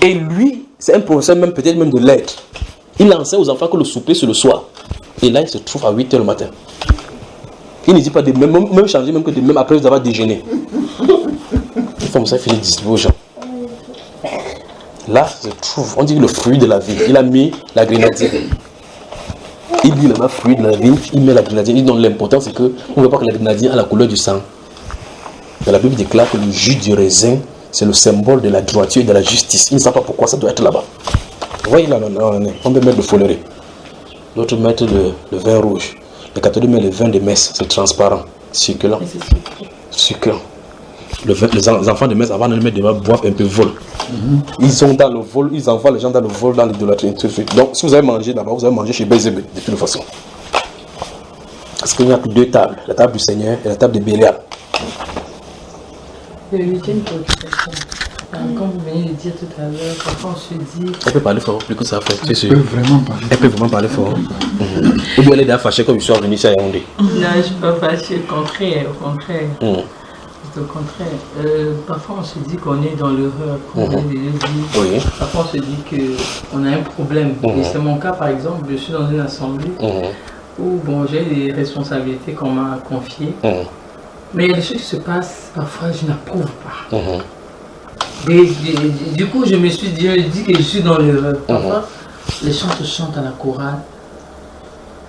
Speaker 2: et lui, c'est un professeur même peut-être même de lettres, il enseigne aux enfants que le souper c'est le soir. Et là, il se trouve à 8h le matin. Il ne dit pas de même, même changer, même que de même après avoir déjeuné. Comme ça, il fait distribuer aux gens. Là, se trouve, on dit le fruit de la vie. Il a mis la grenadine. Il dit le fruit de la vie, il met la grenadine. Il donne l'important, c'est qu'on ne veut pas que la grenadine a la couleur du sang. Mais la Bible déclare que le jus du raisin, c'est le symbole de la droiture et de la justice. Il ne sait pas pourquoi ça doit être là-bas. Vous voyez là, on peut mettre le foléré. L'autre mettre le vin rouge. Les catholiques mettent le vin de messe, c'est transparent, circulant. Sucrant. Les enfants de messe, avant de le mettre, boivent un peu vol. Ils sont dans le vol, ils envoient les gens dans le vol, dans l'idolâtrie. Donc, si vous avez mangé là-bas, vous avez mangé chez Bézébé, de toute façon. Parce qu'il n'y a que deux tables, la table du Seigneur et la table de Bélial.
Speaker 6: Il y a une préoccupation. Comme vous venez de dire tout à l'heure, parfois on se dit...
Speaker 2: Elle peut parler fort, plus que ça fait.
Speaker 5: Elle peut vraiment parler.
Speaker 2: Elle peut vraiment parler fort. Ou bien elle est déjà fâchée comme je suis revenu ici à Yaoundé.
Speaker 6: Non, je ne suis pas fâchée, au contraire. Au contraire. Parfois on se dit qu'on est dans l'erreur, qu'on est des églises.
Speaker 2: Oui.
Speaker 6: Parfois on se dit qu'on a un problème. Et c'est mon cas par exemple, je suis dans une assemblée où bon, j'ai des responsabilités qu'on m'a confiées. Mais il y a des choses qui se passent, parfois je n'approuve pas. Du coup, je me dis que je suis dans l'erreur. Parfois, les chanteurs chantent à la chorale.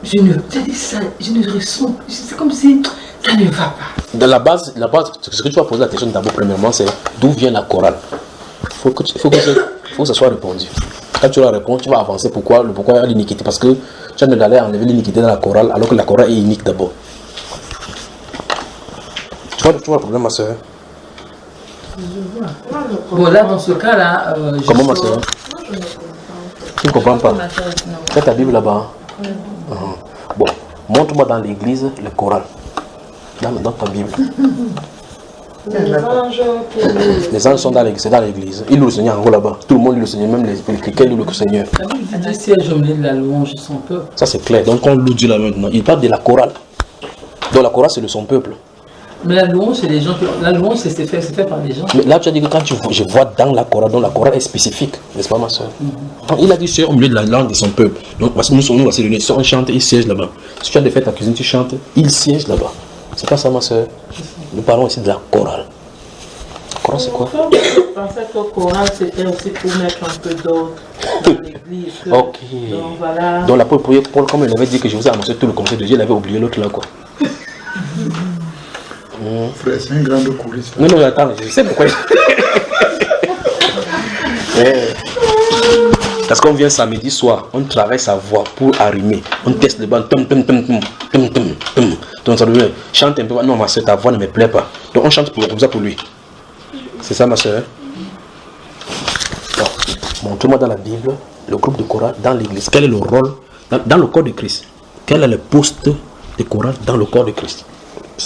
Speaker 6: Je ne ressens, c'est comme si ça ne va pas.
Speaker 2: Dans la base, ce que tu vas poser la question d'abord, premièrement, c'est d'où vient la chorale. Il faut que ça soit répondu. Quand tu la réponds, tu vas avancer. Pourquoi l'iniquité? Parce que tu as d'aller enlever l'iniquité dans la chorale, alors que la chorale est unique d'abord. Tu vois le problème, ma soeur?
Speaker 6: Bon, là, dans ce cas-là,
Speaker 2: comment ma soeur? Tu ne comprends pas? Tu as ta Bible là-bas. Bon, montre-moi dans l'église le Coran. Dans ta Bible. Les anges sont dans l'église. Ils louent le Seigneur en haut là-bas. Tout le monde loue le Seigneur, même les chrétiens louent le Seigneur.
Speaker 6: Dieu siège au milieu de la louange de son peuple.
Speaker 2: Ça c'est clair. Donc on loue Dieu là maintenant. Il parle de la chorale. Donc la chorale c'est de son peuple.
Speaker 6: Mais la louange, c'est des gens la louange, c'est fait par des gens. Mais
Speaker 2: là, tu as dit que quand je vois dans la chorale, donc la chorale est spécifique, n'est-ce pas, ma soeur? Il a dit c'est au milieu de la langue de son peuple. Donc, parce que nous sommes réunis, on chante, il siège là-bas. Si tu as des fêtes à cuisine, tu chantes, il siège là-bas. C'est pas ça, ma soeur. Nous parlons ici de la chorale. La chorale, c'est quoi?
Speaker 4: Je pensais que la chorale, c'était aussi pour mettre un peu d'ordre dans l'église.
Speaker 2: Ok.
Speaker 4: Donc, voilà.
Speaker 2: Donc, l'apôtre Paul, comme il avait dit que je vous ai annoncé tout le conseil de Dieu, il avait oublié l'autre là, quoi.
Speaker 5: Frère, c'est un grand choriste.
Speaker 2: Non, attends, je sais pourquoi. Parce qu'on vient samedi soir, on travaille sa voix pour arrimer. On teste les bandes. Donc ça devient chante un peu. Non, ma soeur, ta voix ne me plaît pas. Donc on chante comme ça pour lui. C'est ça, ma soeur? Montre-moi dans la Bible le groupe de chorale dans l'église. Quel est le rôle dans le corps de Christ? Quel est le poste de chorale dans le corps de Christ?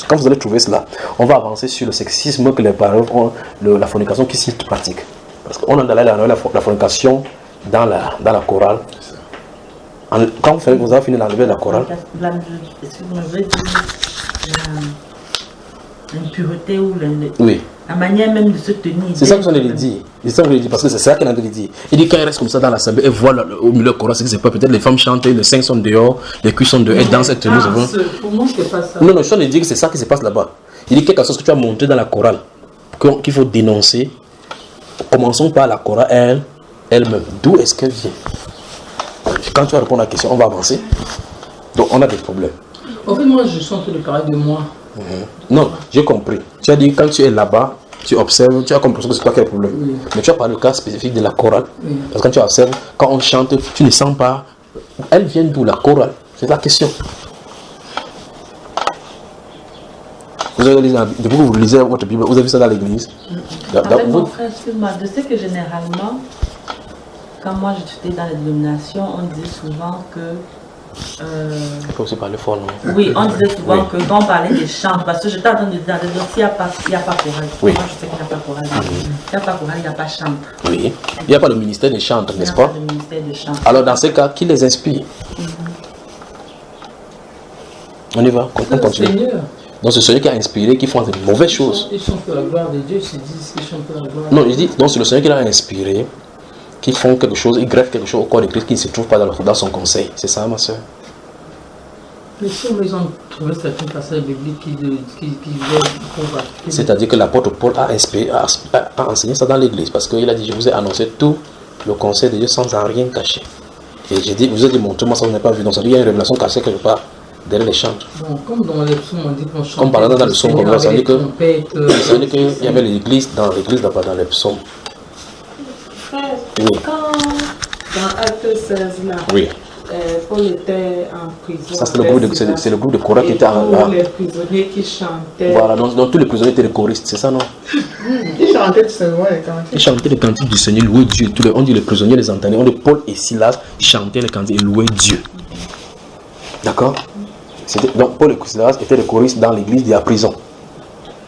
Speaker 2: Quand vous allez trouver cela, on va avancer sur le sexisme que les parents ont, la fornication qui s'y pratique. Parce qu'on a dans la fornication dans la chorale. Quand vous avez fini d'enlever la chorale,
Speaker 6: l'impureté ou
Speaker 2: oui.
Speaker 6: La manière même de se tenir.
Speaker 2: C'est ça que j'en ai dit. C'est ça que je dis, parce que c'est ça qu'il a dit. Il dit quand il reste comme ça dans l'assemblée et voit au milieu du chorale, c'est que c'est pas peut-être les femmes chantent, les seins sont dehors, les cuisses sont dehors, elles dansent, elles tenus.
Speaker 6: Pour moi, c'est pas ça.
Speaker 2: Non, je suis en train de dire que c'est ça qui se passe là-bas. Il dit quelque chose que tu as montré dans la chorale, qu'il faut dénoncer. Commençons par la chorale elle-même. D'où est-ce qu'elle vient? Quand tu vas répondre à la question, on va avancer. Donc on a des problèmes.
Speaker 6: En fait, moi, je sens de parler de moi.
Speaker 2: Non, j'ai compris. Tu as dit quand tu es là-bas, tu observes, tu as compris que c'est toi qui as le problème. Oui. Mais tu as parlé du cas spécifique de la chorale. Oui. Parce que quand tu observes, quand on chante, tu ne sens pas. Elle vient d'où la chorale? C'est la question. Vous avez lu, depuis que vous lisez votre Bible, vous avez vu ça dans l'église?
Speaker 6: En fait, mon frère, excuse-moi, je sais que généralement, quand moi j'étais dans les dénominations, on disait souvent que.
Speaker 2: Il faut aussi parler fort, non?
Speaker 6: Oui, on disait souvent que quand on parlait des chants, parce que j'étais en train de dire, s'il n'y a pas chorale.
Speaker 2: Oui.
Speaker 6: Moi je sais qu'il n'y a pas chorale. Il n'y a pas chorale, il n'y a pas chantre.
Speaker 2: Oui. Il n'y a pas le ministère des chantres, n'est-ce pas?
Speaker 6: Il n'y a pas le ministère des chantres.
Speaker 2: Alors dans ce cas, qui les inspire? On y va, on continue.
Speaker 6: Seigneur.
Speaker 2: Donc c'est celui qui a inspiré, qui font de mauvaises choses.
Speaker 6: Ils chantent pour la gloire de Dieu, ils se disent qu'ils chantent pour la gloire.
Speaker 2: Non, il dit, donc c'est le Seigneur qui l'a inspiré, qui font quelque chose, ils greffent quelque chose au corps de Christ qui ne se trouve pas dans son conseil. C'est ça, ma soeur?
Speaker 6: Mais si ils ont trouvé certains passages bibliques qui veulent combattre.
Speaker 2: C'est-à-dire que l'apôtre Paul a inspiré, a enseigné ça dans l'église, parce qu'il a dit, je vous ai annoncé tout le conseil de Dieu sans en rien cacher. Et j'ai dit, vous avez dit, montrez-moi ça, vous n'avez pas vu. Donc ça dit, il y a une révélation cachée quelque part derrière les chantres.
Speaker 6: Bon, comme dans les psaumes, on dit qu'on chante.
Speaker 2: Comme par exemple dans le psaume, ça dit qu'il y avait l'église, dans l'église, dans les psaumes.
Speaker 4: Frère,
Speaker 2: Oui.
Speaker 4: quand dans Acte 16 là,
Speaker 2: Oui.
Speaker 4: Paul était en prison.
Speaker 2: Ça, c'est le groupe de chorale qui était
Speaker 4: tous les prisonniers qui chantaient.
Speaker 2: Voilà, donc tous les prisonniers étaient des choristes, c'est ça, non?
Speaker 3: Ils chantaient tout simplement les cantiques.
Speaker 2: Ils chantaient les cantiques du Seigneur, louaient Dieu. On dit les prisonniers les entendaient. On dit Paul et Silas chantaient les cantiques et louaient Dieu. D'accord? Donc Paul et Silas étaient les choristes dans l'église de la prison.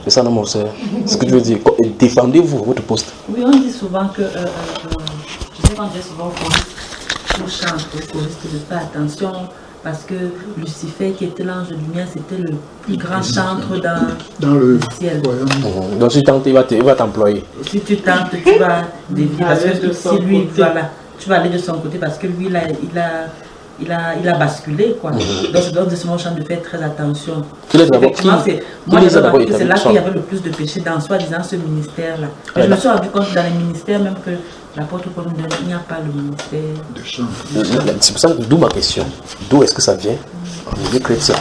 Speaker 2: C'est ça, non, mon frère? C'est ce que tu veux dire. Défendez-vous votre poste.
Speaker 7: Oui, on dit souvent que, je sais qu'on dit souvent aux choristes de faire attention, parce que Lucifer, qui était l'ange de lumière, c'était le plus grand chantre dans le ciel.
Speaker 2: Donc si tu tentes, il va t'employer.
Speaker 7: Si tu tentes, tu vas dévier, parce que si lui, voilà, tu vas aller de son côté, parce que lui, il a basculé, quoi. Donc c'est dans ce moment de faire très attention. Effectivement, moi je veux que c'est là qu'il y avait le plus de péché dans soi-disant ce ministère-là. Je me suis rendu compte dans les ministères même que l'apôtre Paul nous donne, il n'y a pas le ministère
Speaker 5: de chant.
Speaker 2: C'est pour ça que d'où ma question. D'où est-ce que ça vient en milieu chrétien?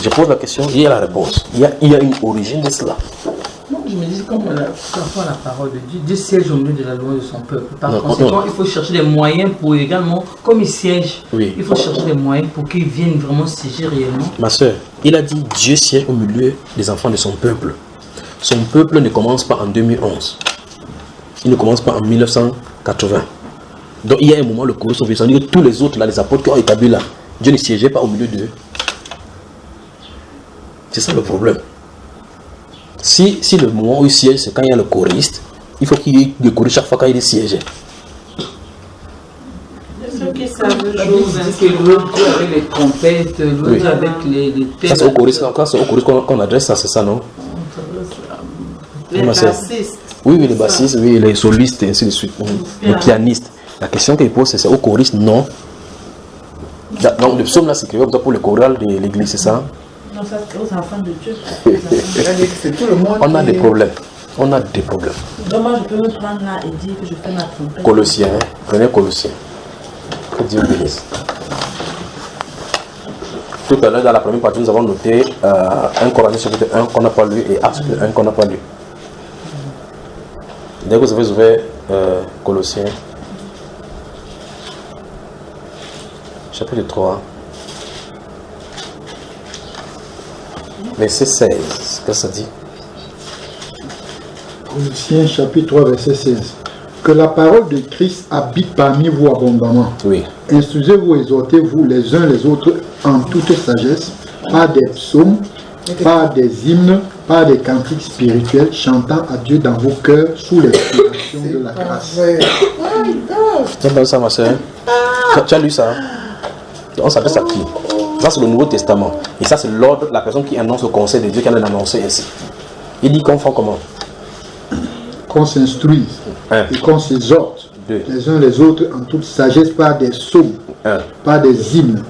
Speaker 2: Je pose la question, il y a la réponse. Il y a une origine de cela.
Speaker 6: Non, je me dis, comme on a la parole de Dieu, Dieu siège au milieu de la loi de son peuple. Par conséquent, il faut chercher des moyens pour également, comme il siège, il faut chercher des moyens pour qu'il vienne vraiment siéger réellement.
Speaker 2: Ma soeur, il a dit Dieu siège au milieu des enfants de son peuple. Son peuple ne commence pas en 2011. Il ne commence pas en 1980. Donc il y a un moment, le Coran sont venus dire que tous les autres, là, les apôtres qui ont établi là, Dieu ne siégeait pas au milieu d'eux. C'est ça le problème. Si le moment où il siège, c'est quand il y a le choriste, il faut qu'il y ait le choriste chaque fois qu'il y a des sièges.
Speaker 4: Ceux qui savent
Speaker 6: que l'autre avec les trompettes, l'autre avec les têtes.
Speaker 2: Ça c'est au choriste, qu'on adresse ça, c'est ça, non?
Speaker 4: les bassistes.
Speaker 2: Oui, les bassistes, oui, les solistes, et ainsi de suite. Les pianistes. La question qu'il pose, c'est au choriste, non? Donc le psaume là, c'est créé comme ça pour le choral de l'église, c'est ça?
Speaker 7: Non, ça c'est aux enfants de Dieu.
Speaker 3: C'est tout le monde.
Speaker 2: On a des problèmes. On a des problèmes.
Speaker 7: Donc moi je peux me prendre là et dire que je fais ma trompette.
Speaker 2: Colossiens, prenez Colossiens. Que Dieu bénisse. Tout à l'heure, dans la première partie, nous avons noté 1 Corinthiens chapitre 1 qu'on n'a pas lu et Actes chapitre 1 qu'on n'a pas lu. Dès que vous avez ouvert Colossiens, chapitre 3, verset 16, qu'est-ce que ça dit?
Speaker 5: Colossiens chapitre 3, verset 16. Que la parole de Christ habite parmi vous abondamment.
Speaker 2: Oui.
Speaker 5: Instruisez-vous, exhortez-vous les uns les autres en toute sagesse, par des psaumes, par des hymnes, par des cantiques spirituels, chantant à Dieu dans vos cœurs sous l'inspiration de la grâce.
Speaker 2: Tu as entendu ça, ma soeur? Tu as lu ça? On s'adresse à qui? Ça, c'est le Nouveau Testament. Et ça, c'est l'ordre, la personne qui annonce le conseil de Dieu qui en a annoncé ainsi. Il dit qu'on fait comment?
Speaker 5: Qu'on s'instruise et qu'on s'exhorte les uns les autres en toute sagesse par des psaumes, par des hymnes,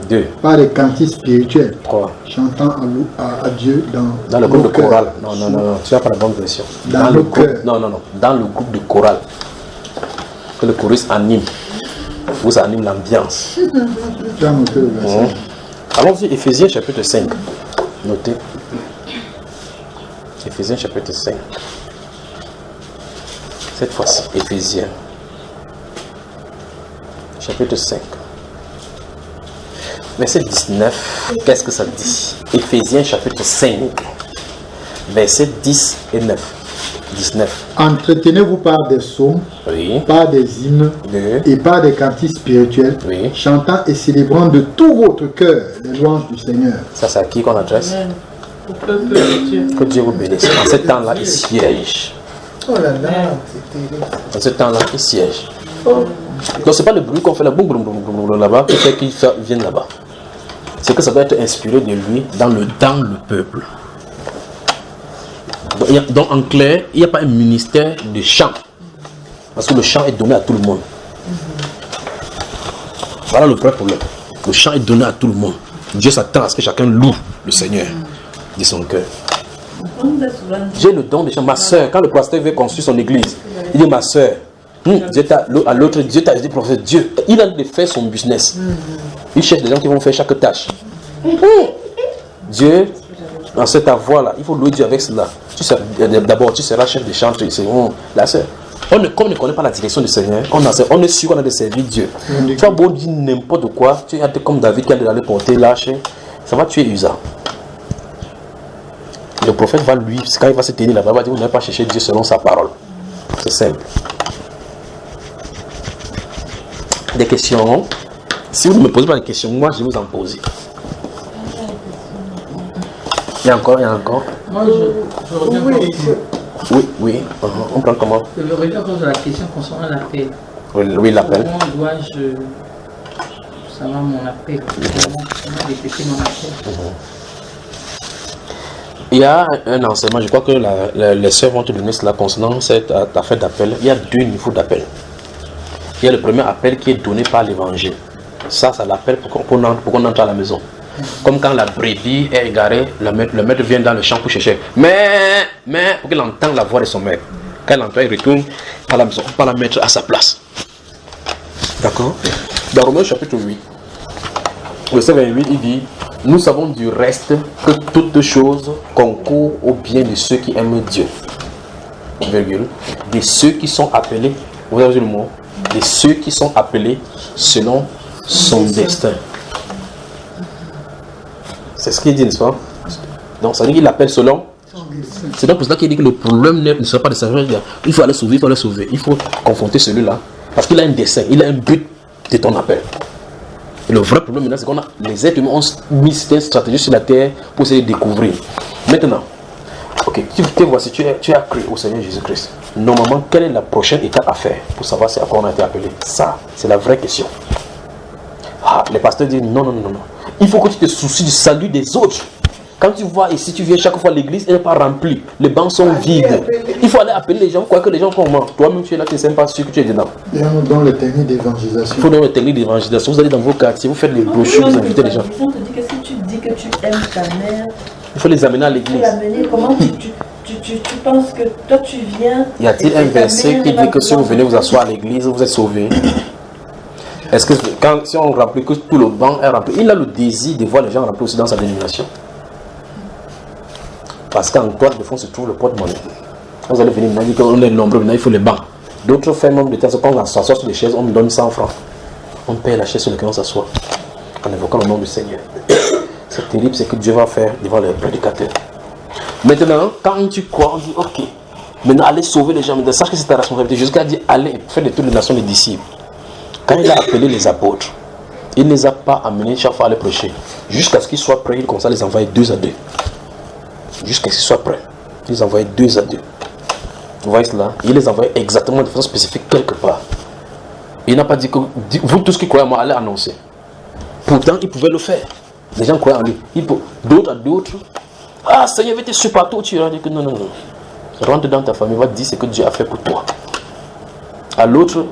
Speaker 5: par des cantiques spirituels, chantant à Dieu
Speaker 2: dans le groupe de chorale. Non, tu n'as pas la bonne version.
Speaker 5: Dans le cœur.
Speaker 2: Non, dans le groupe de chorale. Que le choriste anime. Vous anime l'ambiance.
Speaker 5: Tu as noté le verset.
Speaker 2: Allons-y, Éphésiens chapitre 5. Notez. Éphésiens chapitre 5. Cette fois-ci, Éphésiens chapitre 5. Verset 19. Qu'est-ce que ça dit? Éphésiens chapitre 5. Verset 10 et 9. 19.
Speaker 5: Entretenez-vous par des psaumes, par des hymnes et par des cantiques spirituels, chantant et célébrant de tout votre cœur les louanges du Seigneur.
Speaker 2: Ça, c'est à qui qu'on adresse?
Speaker 4: Au peuple de Dieu.
Speaker 2: Que Dieu vous bénisse. En ce temps-là, il siège.
Speaker 3: Oh là là, c'est terrible.
Speaker 2: En ce temps-là, il siège. Donc, c'est pas le bruit qu'on fait là, boum, boum, boum, boum, boum, là-bas, qui fait qu'ils viennent là-bas. c'est que ça doit être inspiré de lui dans le peuple. Donc en clair, il n'y a pas un ministère de chant. Parce que le chant est donné à tout le monde. Voilà le vrai problème. Le chant est donné à tout le monde. Dieu s'attend à ce que chacun loue le Seigneur de son cœur. J'ai le don de chant. Ma soeur, quand le pasteur veut construire son église, il dit ma soeur, à l'autre, Dieu t'a dit, prophète, Dieu, il a de faire son business. Il cherche des gens qui vont faire chaque tâche. Dieu, dans cette voie-là, il faut louer Dieu avec cela. D'abord, tu seras chef de chantre. La sœur. Comme on ne connaît pas la direction du Seigneur, on est sûr qu'on a de servir Dieu. Tu vas beau dire n'importe quoi, tu es comme David qui a d'aller porter lâcher, ça va tuer Usa. Le prophète va lui, quand il va se tenir là-bas, il va dire vous n'avez pas cherché Dieu selon sa parole. C'est simple. Des questions. Si vous ne me posez pas de questions, moi je vais vous en poser. Il y a encore.
Speaker 6: Moi je reviens
Speaker 2: Oui. On prend comment?
Speaker 6: Je reviens encore sur la question concernant l'appel.
Speaker 2: Oui, l'appel.
Speaker 6: Comment dois-je savoir mon appel? Comment répéter mon appel?
Speaker 2: Il y a un enseignement, je crois que les sœurs vont te donner cela concernant cette affaire d'appel. Il y a deux niveaux d'appel. Il y a le premier appel qui est donné par l'évangile. Ça, c'est l'appel pour qu'on entre à la maison. Comme quand la brebis est égarée, le maître vient dans le champ pour chercher. Mais, pour qu'il entende la voix de son maître. Quand il l'entend, il retourne à la maison, pour la mettre à sa place. D'accord? Dans Romains chapitre 8, verset 28, il dit: nous savons du reste que toutes choses concourent au bien de ceux qui aiment Dieu. Virgule. De ceux qui sont appelés, vous avez vu le mot? De ceux qui sont appelés selon son destin. C'est ce qu'il dit, n'est-ce pas? Donc ça veut dire qu'il appelle selon. C'est donc pour cela qu'il dit que le problème ne sera pas de savoir. Il faut aller sauver, il faut confronter celui-là. Parce qu'il a un dessein, il a un but de ton appel. Et le vrai problème maintenant, c'est qu'on a les êtres humains ont mis certaines stratégies sur la terre pour essayer de découvrir. Maintenant, ok, tu vois, si tu as cru au Seigneur Jésus-Christ, normalement, quelle est la prochaine étape à faire pour savoir à quoi on a été appelé? Ça, c'est la vraie question. Les pasteurs disent non. Il faut que tu te soucies du salut des autres. Quand tu vois ici, tu viens chaque fois à l'église, elle n'est pas remplie. Les bancs sont vides. Il faut aller appeler les gens, quoi que les gens font comment? Toi-même, tu es là, tu ne sais pas sûr que tu es dedans.
Speaker 5: Il y a dans les techniques d'évangélisation.
Speaker 2: Il faut dans les techniques d'évangélisation. Vous allez dans vos quartiers, vous faites les brochures, vous invitez les gens.
Speaker 7: On te dit que si tu dis que tu aimes ta mère,
Speaker 2: il faut les amener à l'église.
Speaker 7: Comment tu penses que toi tu viens?
Speaker 2: Y a-t-il un verset qui dit que si vous venez vous asseoir à l'église, vous êtes sauvés? Est-ce que si on remplit que tout le banc est rempli, il a le désir de voir les gens remplis aussi dans sa dénomination? Parce qu'en toile de fond se trouve le porte-monnaie. Vous allez venir, maintenant, dit qu'on est nombreux, maintenant il faut les bancs. D'autres font même de temps, quand on s'assoit sur les chaises, on me donne 100 francs. On paye la chaise sur laquelle on s'assoit, en évoquant le nom du Seigneur. C'est terrible, c'est que Dieu va faire devant les prédicateurs. Maintenant, quand tu crois, on dit ok, maintenant allez sauver les gens, mais sache que c'est ta responsabilité. Jésus a dit allez faire de toutes les nations des disciples. Quand il a appelé les apôtres, il ne les a pas amenés chaque fois à les prêcher. Jusqu'à ce qu'ils soient prêts, il commence à les envoyer 2 à 2. Jusqu'à ce qu'ils soient prêts, il les envoyait 2 à 2. Vous voyez cela? Il les envoyait exactement de façon spécifique quelque part. Il n'a pas dit que vous tous qui croyez à moi, allez annoncer. Pourtant, il pouvait le faire. Les gens croyaient en lui. D'autres à d'autres. Ah, Seigneur, va te suivre partout. Tu as dit que non. Rentre dans ta famille, va te dire ce que Dieu a fait pour toi. À l'autre,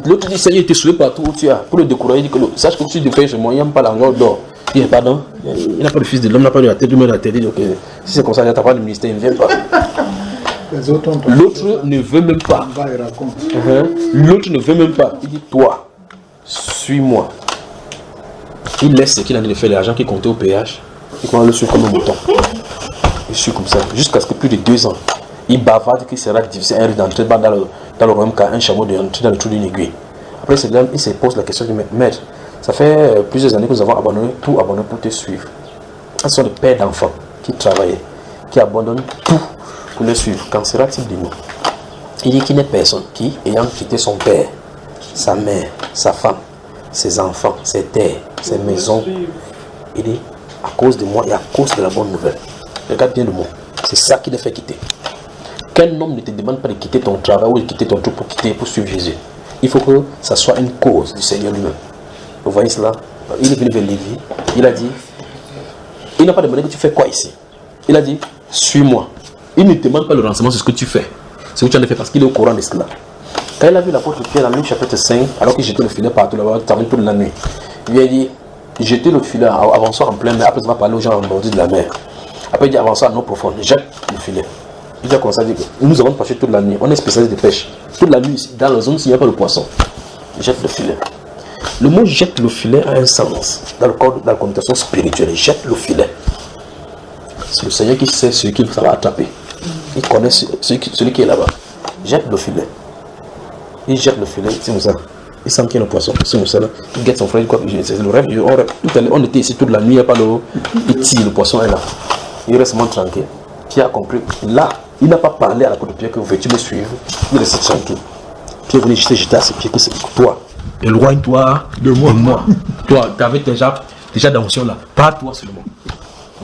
Speaker 2: l'autre dit Seigneur, il te suit partout où tu as. Pour le décourager, il dit que sache que tu te fais chez moi, il n'aime pas l'argent d'or. Il dit pardon, il n'a pas de fils de l'homme, il n'a pas de la tête, il n'a pas de la tête. Il dit ok, si c'est comme ça, il n'a pas de ministère, il ne vient pas. L'autre ne veut même pas. L'autre ne veut même pas. Il dit toi, suis-moi. Il laisse ce qu'il a dit de faire, l'argent qui comptait au péage. Il commence à le suivre comme un mouton. Il suit comme ça, jusqu'à ce que plus de 2 ans. Il bavarde qu'il sera difficile d'entrer dans le royaume car un chameau d'entrer dans le trou d'une aiguille. Après, il se pose la question du maître. Ça fait plusieurs années que nous avons abandonné pour te suivre. Ce sont des pères d'enfants qui travaillaient, qui abandonnent tout pour le suivre. Qu'en sera-t-il de nous? Il dit qu'il n'est personne qui, ayant quitté son père, sa mère, sa femme, ses enfants, ses terres, ses maisons, il dit à cause de moi et à cause de la bonne nouvelle. Regarde bien le mot. C'est ça qui les fait quitter. Quel homme ne te demande pas de quitter ton travail ou de quitter ton truc pour suivre Jésus? Il faut que ça soit une cause du Seigneur lui-même. Vous voyez cela? Il est venu vers Lévi. Il a dit Il n'a pas demandé que tu fais quoi ici. Il a dit, suis-moi. Il ne demande pas le renseignement sur ce que tu fais. Ce que tu en as fait parce qu'il est au courant de cela. Quand il a vu l'apôtre Pierre dans Luc chapitre 5, alors qu'il jetait le filet partout là-bas, toute la nuit, il lui a dit, jetez le filet, avançons en plein mer, après il va parler aux gens en bordure de la mer. Après il dit, avançons en eau profonde, jette le filet. Il a commencé à dire que nous avons pêché toute la nuit, on est spécialiste de pêche. Toute la nuit, dans la zone, s'il n'y a pas de poisson, jette le filet. Le mot jette le filet a un sens dans la connotation spirituelle. Jette le filet. C'est le Seigneur qui sait celui qu'il va attraper. Il connaît celui qui est là-bas. Jette le filet. Il jette le filet, c'est ça. Il sent qu'il y a un poisson, c'est ça. Il guette son frère, c'est le rêve. On était ici toute la nuit, il n'y a pas l'eau. Il tire, le poisson est là. Il reste moins tranquille. Pierre a compris. Là, il n'a pas parlé à la côte de Pierre que veux-tu me suivre. Il reste tranquille. Pierre venait jeter à ses pieds que c'est toi. Éloigne-toi de moi. Toi, tu avais déjà d'onction là. Pas toi seulement.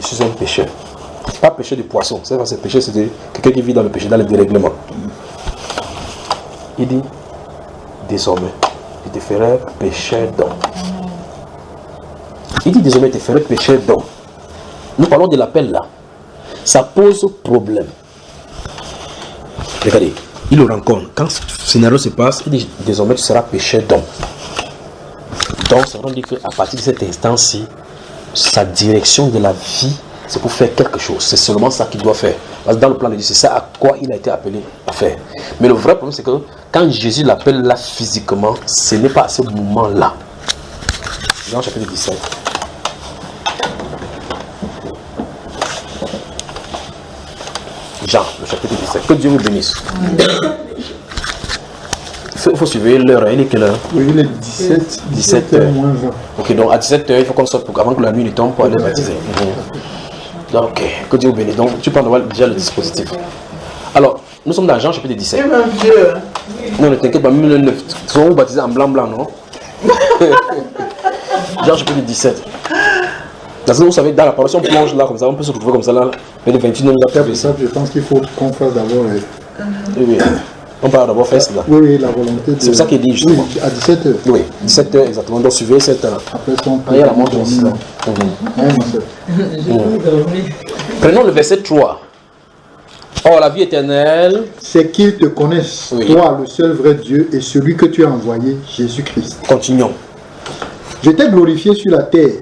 Speaker 2: Je suis un pécheur. Pas pécheur de poisson. C'est parce que pécheur, c'est quelqu'un qui vit dans le péché, dans le dérèglement. Il dit, désormais, je te ferai pécheur d'homme. Il dit, désormais, je te ferai pécheur d'homme. Nous parlons de l'appel là. Ça pose problème. Regardez, il le rencontre. Quand ce scénario se passe, il dit, désormais, tu seras pécheur d'homme. Donc, ça veut dire qu'à partir de cet instant-ci, sa direction de la vie, c'est pour faire quelque chose. C'est seulement ça qu'il doit faire. Parce que dans le plan de Dieu, c'est ça à quoi il a été appelé à faire. Mais le vrai problème, c'est que quand Jésus l'appelle là physiquement, ce n'est pas à ce moment-là. Jean chapitre 17. Jean, le chapitre 17. Que Dieu vous bénisse. Il faut suivre l'heure. Il est quelle heure?
Speaker 5: Oui, il est 17 h moins 20.
Speaker 2: Ok, donc à 17 h, il faut qu'on sorte avant que la nuit ne tombe pour aller baptiser. Ok, que Dieu vous bénisse. Donc, tu prends déjà le dispositif. Alors, nous sommes dans Jean chapitre 17.
Speaker 4: C'est même vieux.
Speaker 2: Non, ne t'inquiète pas, même le 9. Ils sont baptisés en blanc, non? Jean chapitre 17. Parce que vous savez, dans la parole, si on plonge là, comme ça, on peut se retrouver comme ça là. Mais le 28, on nous a fait ça.
Speaker 5: Je pense qu'il faut qu'on fasse d'abord.
Speaker 2: Oui. On parle d'abord faire cela.
Speaker 5: Oui, la volonté de...
Speaker 2: C'est ça qu'il dit justement.
Speaker 5: Oui, à 17 h.
Speaker 2: Oui, 17 h exactement. Donc suivez cette heure.
Speaker 5: Après son
Speaker 2: il y a la montre aussi là. Prenons le verset 3. Or la vie éternelle,
Speaker 5: c'est qu'ils te connaissent, oui, toi le seul vrai Dieu et celui que tu as envoyé, Jésus-Christ.
Speaker 2: Continuons.
Speaker 5: Je t'ai glorifié sur la terre.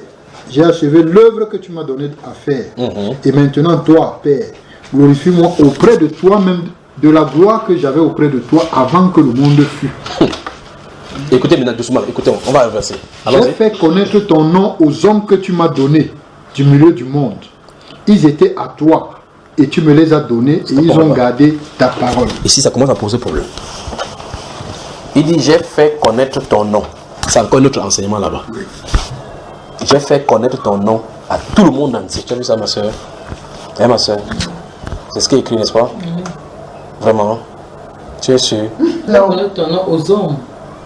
Speaker 5: J'ai achevé l'œuvre que tu m'as donnée à faire. Et maintenant toi, Père, glorifie-moi auprès de toi-même de la gloire que j'avais auprès de toi avant que le monde fût.
Speaker 2: Écoutez maintenant doucement, écoutez, on va avancer.
Speaker 5: J'ai fait connaître ton nom aux hommes que tu m'as donnés du milieu du monde. Ils étaient à toi et tu me les as donnés et ils ont gardé ta parole.
Speaker 2: Ici, ça commence à poser problème. Il dit, j'ai fait connaître ton nom. C'est encore notre enseignement là-bas. Oui. J'ai fait connaître ton nom à tout le monde entier. Tu as vu ça, ma soeur? Hein, ma soeur? C'est ce qui est écrit, n'est-ce pas? Vraiment? Tu es sûr?
Speaker 6: Non. Connaître ton nom aux hommes.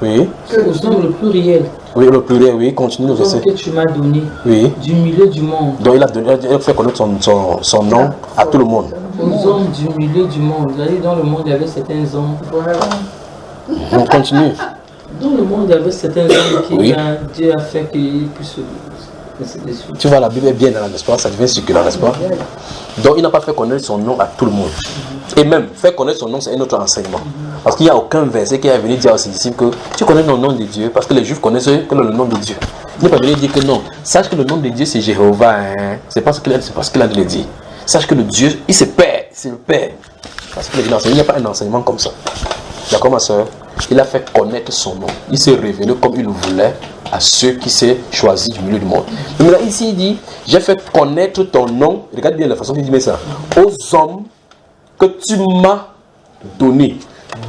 Speaker 2: Oui.
Speaker 6: Aux hommes, le pluriel.
Speaker 2: Oui, le pluriel, oui. Continue le verset.
Speaker 6: Que tu m'as donné.
Speaker 2: Oui.
Speaker 6: Du milieu du monde.
Speaker 2: Donc il a fait connaître son nom à tout le monde.
Speaker 6: Aux hommes du milieu du monde. Vous allez dans le monde, il y avait certains hommes.
Speaker 2: On continue.
Speaker 6: Dans le monde, il y avait certains hommes qui Dieu a fait qu'ils puissent.
Speaker 2: Tu vois, la Bible est bien dans la, n'est-ce pas? Ça devient circulaire, n'est-ce pas? Donc il n'a pas fait connaître son nom à tout le monde. Et même, faire connaître son nom, c'est un autre enseignement. Parce qu'il n'y a aucun verset qui est venu dire à ses disciples que tu connais le nom de Dieu, parce que les Juifs connaissent que le nom de Dieu. Il n'est pas venu dire que non. Sache que le nom de Dieu, c'est Jéhovah. Hein? C'est pas ce qu'il a dit. Sache que le Dieu, il se perd. C'est le Père. Parce qu'il n'y a pas un enseignement comme ça. D'accord, ma soeur? Il a fait connaître son nom. Il s'est révélé comme il le voulait à ceux qui s'est choisis du milieu du monde. Mais là, ici, il dit, j'ai fait connaître ton nom. Regarde bien la façon qu'il dit ça. Aux hommes que tu m'as donné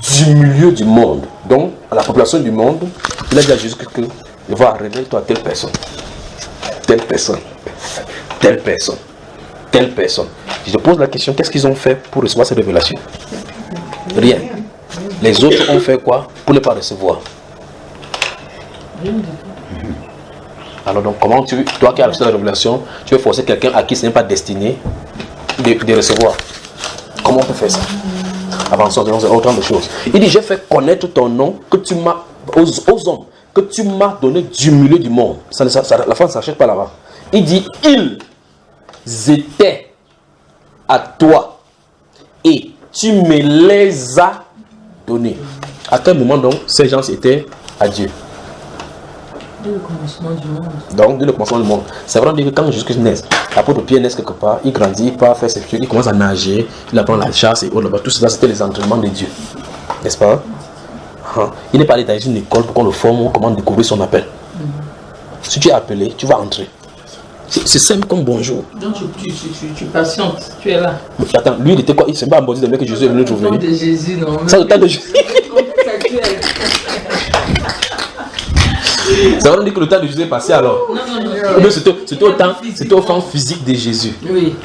Speaker 2: du milieu du monde. Donc, à la population du monde, il a dit à Jésus que il va révéler-toi à telle personne. Telle personne. Telle personne. Telle personne. Je te pose la question, qu'est-ce qu'ils ont fait pour recevoir cette révélation? Rien. Les autres ont fait quoi pour ne pas recevoir? Alors donc comment toi qui as reçu la révélation, tu veux forcer quelqu'un à qui ce n'est pas destiné de recevoir? Comment on peut faire ça? Avançons, c'est autant de choses. Il dit, j'ai fait connaître ton nom que tu m'as aux hommes, que tu m'as donné du milieu du monde. La fin ne s'achète pas là-bas. Il dit, étaient à toi et tu me les as donnés. À quel moment donc ces gens étaient à Dieu?
Speaker 6: Dès le commencement du monde.
Speaker 2: Donc, dès le commencement du monde. C'est vrai que quand Jésus naît, l'apôtre Pierre naît quelque part, il grandit, il part faire ses choses, il commence à nager, il apprend la chasse et autres là-bas. Tout cela, c'était les entraînements de Dieu. N'est-ce pas? Il n'est pas allé dans une école pour qu'on le forme ou comment découvrir son appel. Si tu es appelé, tu vas entrer. C'est simple comme bonjour.
Speaker 6: Donc tu patientes, tu es là.
Speaker 2: Mais attends, lui il était quoi? Il s'est pas embauché de mec que Jésus est venu trouver.
Speaker 6: Le temps de Jésus, non.
Speaker 2: Ça, le temps de Jésus. Ça veut dire que le temps de Jésus est passé alors.
Speaker 6: Non.
Speaker 2: C'était au temps physique de Jésus.
Speaker 6: Oui.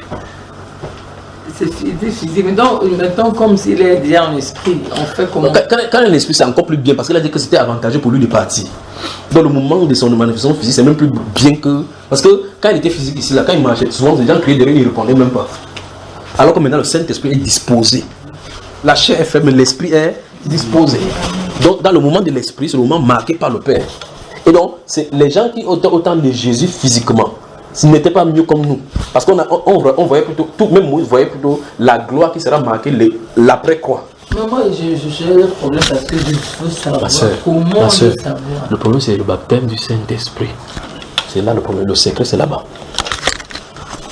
Speaker 6: C'est physique. Mais donc, maintenant, comme s'il est déjà en esprit, on fait comment?
Speaker 2: Quand un esprit, c'est encore plus bien parce qu'il a dit que c'était avantageux pour lui de partir. Dans le moment de son manifestation physique, c'est même plus bien que. Parce que quand il était physique ici, là, quand il marchait, souvent les gens criaient derrière, il ne répondait même pas. Alors que maintenant, le Saint-Esprit est disposé. La chair est faible, mais l'esprit est disposé. Donc, dans le moment de l'esprit, c'est le moment marqué par le Père. Et donc, c'est les gens qui ont autant de Jésus physiquement, s'ils n'étaient pas mieux comme nous. Parce qu'on voyait plutôt, tout même Moïse voyait plutôt la gloire qui sera marquée l'après-croix.
Speaker 6: Mais moi, j'ai le problème parce que je veux savoir comment le savoir.
Speaker 2: Le problème, c'est le baptême du Saint-Esprit. C'est là le problème. Le secret, c'est là-bas.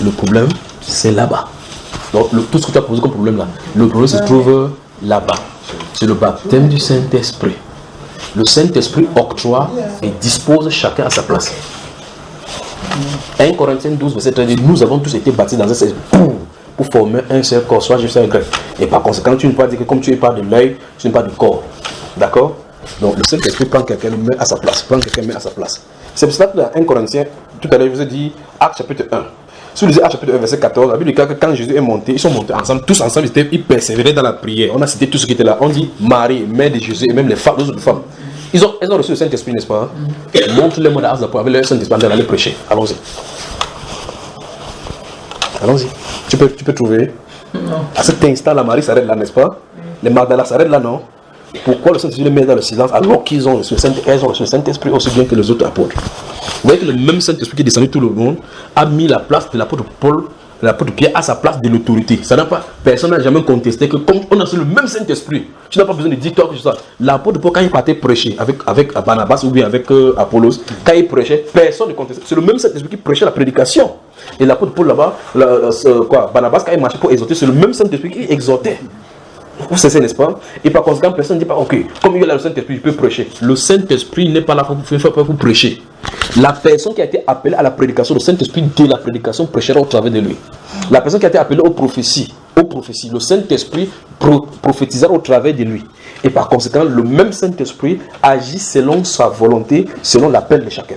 Speaker 2: Le problème, c'est là-bas. Donc, tout ce que tu as posé comme problème là, le problème se trouve là-bas. C'est le baptême du Saint-Esprit. Le Saint-Esprit octroie et dispose chacun à sa place. 1 Corinthiens 12, verset 13, nous avons tous été bâtis dans un seul pour former un seul corps, soit juste un grec. Et par conséquent, tu ne peux pas dire que comme tu n'es pas de l'œil, tu n'es pas du corps. D'accord? Donc le Saint-Esprit prend quelqu'un, le met à sa place. C'est pour ça que dans 1 Corinthiens, tout à l'heure, je vous ai dit, Actes chapitre 1. Si vous lisez Actes chapitre 1, verset 14, la Bible dit que quand Jésus est monté, ils sont montés ensemble, tous ensemble, ils persévéraient dans la prière. On a cité tout ce qui était là. On dit Marie, mère de Jésus, et même les femmes, les autres femmes. Elles ont reçu le Saint-Esprit, n'est-ce pas? Montre les mots d'Actes avec le Saint-Esprit, d'aller prêcher. Allons-y. Allons-y. Tu peux trouver.
Speaker 6: Non.
Speaker 2: À cet instant, la Marie s'arrête là, n'est-ce pas? Les Magdala s'arrêtent là, non? Pourquoi le Saint-Esprit les met dans le silence alors qu'ils ont reçu le Saint-Esprit aussi bien que les autres apôtres? Vous voyez que le même Saint-Esprit qui est descendu tout le monde a mis la place de l'apôtre Paul, l'apôtre Pierre à sa place de l'autorité. Personne n'a jamais contesté que comme on a reçu le même Saint-Esprit, tu n'as pas besoin de dire toi que ça. L'apôtre Paul, quand il partait prêcher avec Barnabas ou bien avec Apollos, quand il prêchait, personne ne contestait. C'est le même Saint-Esprit qui prêchait la prédication. Et l'apôtre Paul là-bas, Barnabas, quand il marchait pour exhorter, c'est le même Saint-Esprit qui exhortait. Vous savez, n'est-ce pas? Et par conséquent, personne ne dit pas, ok, comme il y a le Saint-Esprit, il peut prêcher. Le Saint-Esprit n'est pas là pour prêcher. La personne qui a été appelée à la prédication, le Saint-Esprit de la prédication prêchera au travers de lui. La personne qui a été appelée aux prophéties, le Saint-Esprit prophétisera au travers de lui. Et par conséquent, le même Saint-Esprit agit selon sa volonté, selon l'appel de chacun.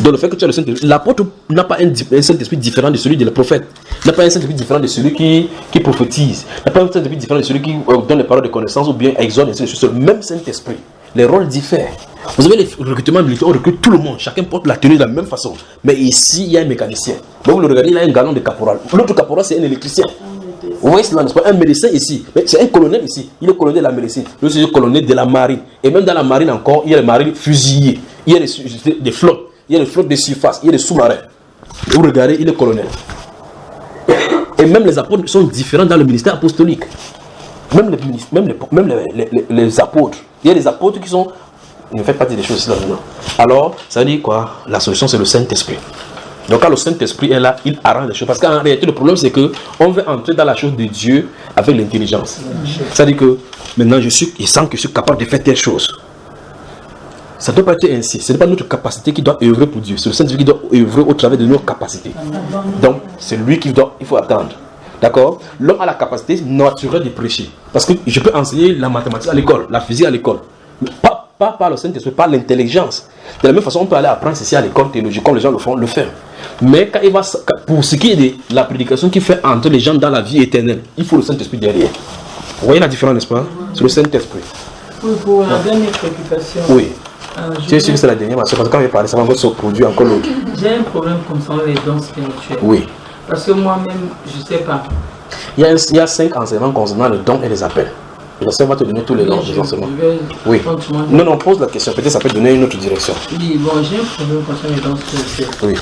Speaker 2: Donc le fait que tu as le Saint-Esprit, l'apôtre n'a pas un Saint-Esprit différent de celui de le prophète, n'a pas un Saint-Esprit différent de celui qui prophétise, n'a pas un Saint-Esprit différent de celui qui donne les paroles de connaissance ou bien exhorte, c'est le même Saint-Esprit. Les rôles diffèrent. Vous avez les recrutements militaires, on recrute tout le monde, chacun porte la tenue de la même façon. Mais ici, il y a un mécanicien. Donc vous le regardez, il a un galon de caporal. L'autre caporal, c'est un électricien. Vous voyez cela, n'est-ce pas? Un médecin ici, mais c'est un colonel ici. Il est colonel de la médecine, lui c'est le colonel de la marine. Et même dans la marine encore, il y a les marines fusillés, il y a des flottes. Il y a des flottes de surface, il y a des sous-marins. Vous regardez, il est colonel. Et même les apôtres sont différents dans le ministère apostolique. Même les apôtres. Il y a des apôtres qui sont... Ne faites pas des choses là dedans. Alors, ça veut dire quoi? La solution, c'est le Saint-Esprit. Donc quand le Saint-Esprit est là, il arrange les choses. Parce qu'en réalité, le problème, c'est qu'on veut entrer dans la chose de Dieu avec l'intelligence. Ça veut dire que maintenant, je sens que je suis capable de faire telle chose. Ça ne doit pas être ainsi. Ce n'est pas notre capacité qui doit œuvrer pour Dieu. C'est le Saint-Esprit qui doit œuvrer au travers de nos capacités. Donc, c'est lui il faut attendre. D'accord? L'homme a la capacité naturelle de prêcher. Parce que je peux enseigner la mathématique à l'école, la physique à l'école. Pas par le Saint-Esprit, par l'intelligence. De la même façon, on peut aller apprendre ceci à l'école théologique, comme les gens le font. Mais quand pour ce qui est de la prédication qui fait entrer les gens dans la vie éternelle, il faut le Saint-Esprit derrière. Vous voyez la différence, n'est-ce pas? C'est le Saint-Esprit.
Speaker 6: Oui, pour la dernière préoccupation.
Speaker 2: Oui. Tu sais que c'est la dernière, parce que quand je parle, ça va se produire encore l'autre.
Speaker 6: J'ai un problème concernant les dons spirituels.
Speaker 2: Oui.
Speaker 6: Parce que moi-même, je ne sais pas.
Speaker 2: Il y a 5 enseignements concernant les dons et les appels. Le Seigneur va te donner tous les dons des enseignements. Oui. Non, pose la question. Peut-être ça peut donner une autre direction.
Speaker 6: Oui, bon, j'ai un problème concernant les dons spirituels.
Speaker 2: Oui.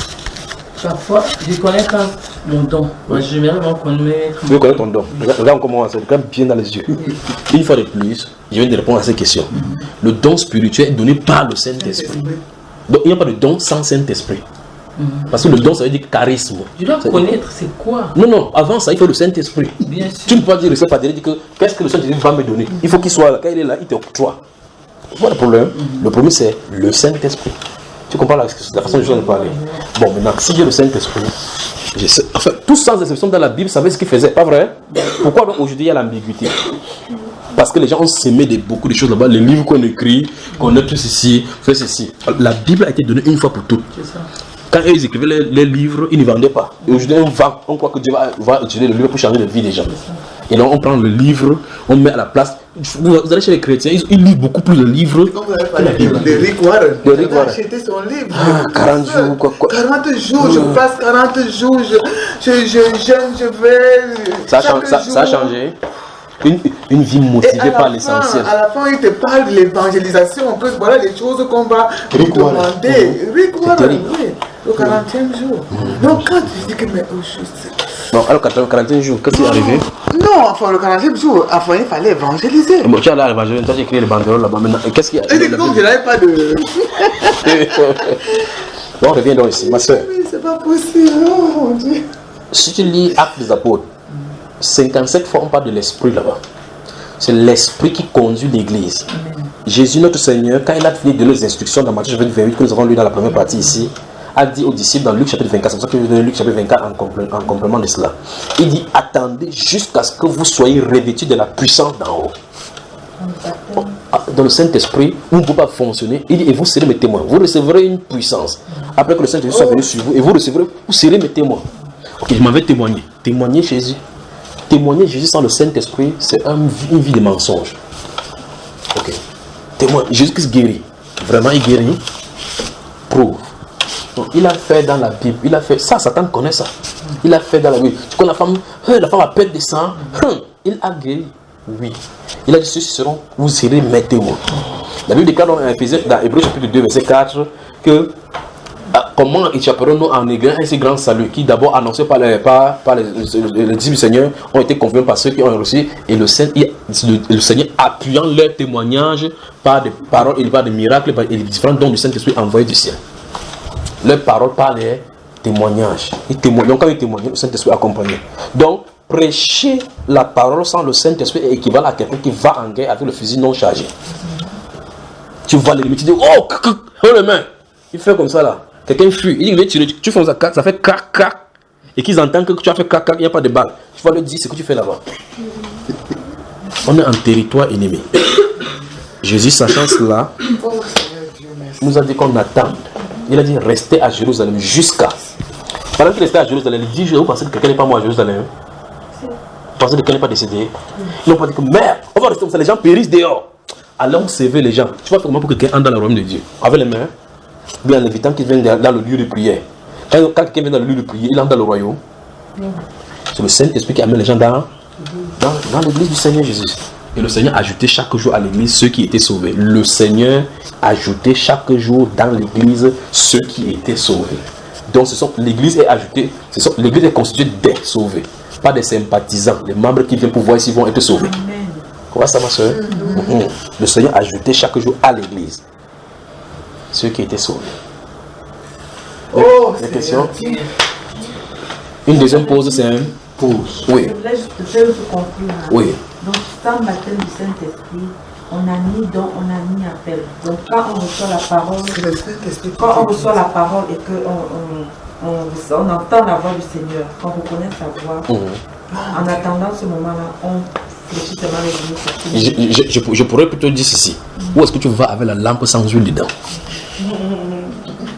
Speaker 6: Parfois, je connais pas mon don. Moi, j'aimerais vraiment connaître.
Speaker 2: Tu veux connaître ton don. Regarde comment ça regarde bien dans les yeux. Une fois de plus, je viens de répondre à cette question. Le don spirituel est donné par le Saint-Esprit. Donc il n'y a pas de don sans Saint-Esprit. Parce que le don, ça veut dire charisme.
Speaker 6: Je dois connaître c'est quoi.
Speaker 2: Non, avant ça, il faut le Saint-Esprit.
Speaker 6: Bien sûr.
Speaker 2: Tu ne peux pas dire le Saint-Esprit, dire que qu'est-ce que le Saint-Esprit va me donner. Il faut qu'il soit là. Quand il est là, il t'octroie. Voilà le problème. Le premier, c'est le Saint-Esprit. Tu comprends la façon dont je viens de parler. Bon, maintenant, si j'ai le Saint-Esprit, enfin, tous sans exception dans la Bible savaient ce qu'ils faisaient, pas vrai? Pourquoi donc aujourd'hui il y a l'ambiguïté? Parce que les gens ont sémé beaucoup de choses là-bas, les livres qu'on écrit, qu'on a tout ceci, fait ceci. La Bible a été donnée une fois pour toutes. Quand ils écrivaient les livres, ils ne vendaient pas. Et aujourd'hui, on croit que Dieu va utiliser le livre pour changer la vie des gens. Et donc, on prend le livre, on met à la place. Vous allez chez les chrétiens, ils lisent beaucoup plus de livres.
Speaker 3: Comme vous avez parlé de Rick Warren. J'ai acheté son livre.
Speaker 2: 40 jours, quoi.
Speaker 3: 40 jours, je passe 40 jours, je jeûne, je vais.
Speaker 2: Ça a changé. Une vie motivée par l'essentiel.
Speaker 3: À la fin, il te parle de l'évangélisation, que voilà les choses qu'on va demander. Rick Warren, oui, au 40e jour. Donc, quand tu dis que, mais oh, je sais.
Speaker 2: Bon, alors 41 jours, qu'est-ce qui est arrivé?
Speaker 3: Non, enfin, le 40e jour, enfin, il fallait évangéliser.
Speaker 2: Bon, tu as là l'évangélisation, tu as écrit les banderoles là-bas. Maintenant, qu'est-ce qui a
Speaker 3: arrivé? Et donc, je n'avais pas de.
Speaker 2: Bon, reviens donc ici, ma soeur.
Speaker 3: Oui, c'est pas possible, oh mon Dieu.
Speaker 2: Si tu lis Actes des Apôtres, 57 fois on parle de l'esprit là-bas. C'est l'esprit qui conduit l'église. Jésus, notre Seigneur, quand il a fini de donner les instructions dans Matthieu chapitre 28, que nous avons lu dans la première partie ici, a dit aux disciples dans Luc chapitre 24, c'est pour ça que je vais donner Luc chapitre 24 en complément de cela. Il dit, attendez jusqu'à ce que vous soyez revêtus de la puissance d'en haut. Dans le Saint-Esprit, vous ne pouvez pas fonctionner. Il dit, et vous serez mes témoins. Vous recevrez une puissance. Après que le Saint-Esprit soit venu sur vous, et vous serez mes témoins. Ok, je m'en vais témoigner. Témoigner Jésus. Témoigner Jésus sans le Saint-Esprit, c'est une vie de mensonge. Ok. Témoin, Jésus-Christ guérit. Vraiment, il guérit. Prouve. Donc, il a fait dans la Bible. Il a fait ça, Satan connaît ça. Il a fait dans la Bible. Tu connais la femme a perte de sang. Il a guéri. Oui. Il a dit, ceux-ci seront, vous serez mes témoins. La Bible déclare dans Hébreux chapitre 2, verset 4, que comment échapperons-nous en négligeant un si grand salut qui d'abord annoncé par les disciples du Seigneur ont été confirmés par ceux qui ont reçu, et le Seigneur appuyant leur témoignage par des paroles et par des miracles et des différents dons du Saint-Esprit envoyés du ciel. Leurs paroles par les témoignages. Donc quand ils témoignent, le Saint-Esprit accompagné. Donc prêcher la parole sans le Saint-Esprit est équivalent à quelqu'un qui va en guerre avec le fusil non chargé. Tu vois l'ennemi, tu dis oh les mains. Il fait comme ça là. Quelqu'un fuit, il dit tu fais ça, ça fait crac crac. Et qu'ils entendent que tu as fait crac crac, il n'y a pas de balle. Tu vas leur dire ce que tu fais là-bas. On est en territoire ennemi. Jésus, sachant cela, nous a dit qu'on attend. Il a dit restez à Jérusalem jusqu'à. Pendant qu'il restait à Jérusalem, il dit vous pensez que quelqu'un n'est pas mort à Jérusalem? Vous pensez que quelqu'un n'est pas décédé? Ils n'ont pas dit que merde, on va rester comme ça, les gens périssent dehors. Allons sauver les gens. Tu vois comment pour que quelqu'un entre dans le royaume de Dieu? Avec les mains. Bien l'évitant qui vient dans le lieu de prière. Quand quelqu'un vient dans le lieu de prière, il entre dans le royaume. C'est le Saint-Esprit qui amène les gens dans l'église du Seigneur Jésus. Et le Seigneur ajoutait chaque jour à l'église ceux qui étaient sauvés. Le Seigneur ajoutait chaque jour dans l'église ceux qui étaient sauvés. Donc l'église est ajoutée, l'église est constituée des sauvés, pas des sympathisants. Les membres qui viennent pour voir s'ils vont être sauvés. Comment ça, ma soeur? Le Seigneur ajoutait chaque jour à l'église ceux qui étaient sauvés. Des questions? Une deuxième pause, c'est un pause. Oui.
Speaker 7: Je voulais juste te faire conclure.
Speaker 2: Oui.
Speaker 7: Donc, sans baptême du Saint-Esprit, on a ni don, on a ni appel. Donc, quand on reçoit la parole, et qu'on entend la voix du Seigneur, qu'on reconnaît sa voix, en attendant ce moment-là, on réfléchit seulement avec nous.
Speaker 2: Je pourrais plutôt dire ceci. Où est-ce que tu vas avec la lampe sans huile dedans?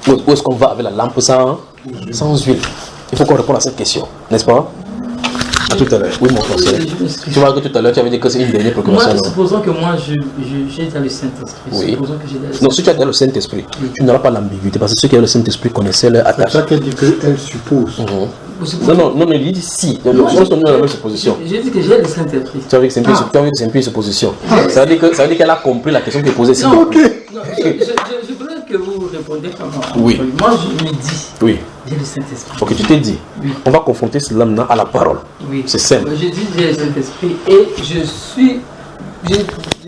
Speaker 2: Où est-ce qu'on va avec la lampe sans huile? Il faut qu'on réponde à cette question, n'est-ce pas? À tout à l'heure. Oui, mon frère. Tu vois que tout à l'heure, tu avais dit que c'est une dernière proclamation.
Speaker 6: Moi, supposons que moi, j'ai dans le Saint-Esprit.
Speaker 2: Oui. Non, si tu as dans le Saint-Esprit, tu n'auras pas l'ambiguïté. Parce que ceux qui ont le Saint-Esprit connaissaient leur attache.
Speaker 5: C'est ça qu'elle dit qu'elle suppose.
Speaker 2: Non, il dit si. On est dans la même supposition.
Speaker 6: J'ai dit que j'ai le Saint-Esprit.
Speaker 2: Tu as vu que c'est une peu une supposition. Ça veut dire qu'elle a compris la question que tu posée.
Speaker 6: Non, ok. Je voudrais que vous répondiez comme moi.
Speaker 2: Oui.
Speaker 6: Moi, je me dis.
Speaker 2: Oui.
Speaker 6: j'ai le Saint-Esprit.
Speaker 2: Ok, tu t'es dit,
Speaker 6: oui.
Speaker 2: On va confronter cela maintenant à la parole.
Speaker 6: Oui.
Speaker 2: C'est simple.
Speaker 6: Je dis j'ai le Saint-Esprit et je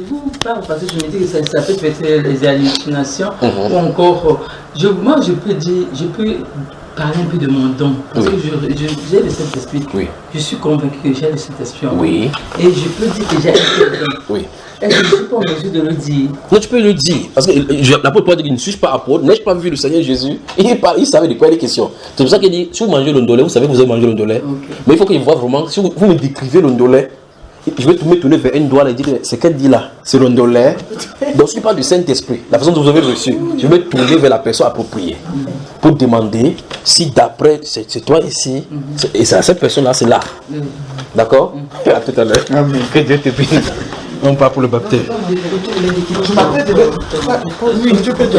Speaker 6: vous parle parce que je me dis que ça peut être les hallucinations ou encore, moi je peux parler un peu de mon don parce que j'ai le Saint-Esprit.
Speaker 2: Oui.
Speaker 6: Je suis convaincu que j'ai le Saint-Esprit en moi.
Speaker 2: Oui.
Speaker 6: Et je peux dire que j'ai un don.
Speaker 2: Oui.
Speaker 6: Est-ce que je suis pas en mesure de le dire?
Speaker 2: Non, tu peux le dire. Parce que l'apôtre Paul dit qu'il ne suis pas apôtre, n'ai-je pas vu le Seigneur Jésus? Il savait de quoi il est question. C'est pour ça qu'il dit, si vous mangez l'ondolé, vous savez que vous avez mangé l'ondolé. Okay. Mais il faut qu'il voit vraiment, si vous me décrivez l'ondolé, je vais me tourner vers une doigt et dire, c'est qu'elle dit là, c'est l'ondolé. Donc, si tu parles du Saint-Esprit, la façon dont vous avez reçu, je vais me tourner vers la personne appropriée pour demander si d'après, c'est toi ici, et cette personne-là, c'est là. D'accord? À tout à l'heure. Amen. Que Dieu te bénisse. On part pour le baptême.
Speaker 3: Je m'appelle de... Oui, je peux te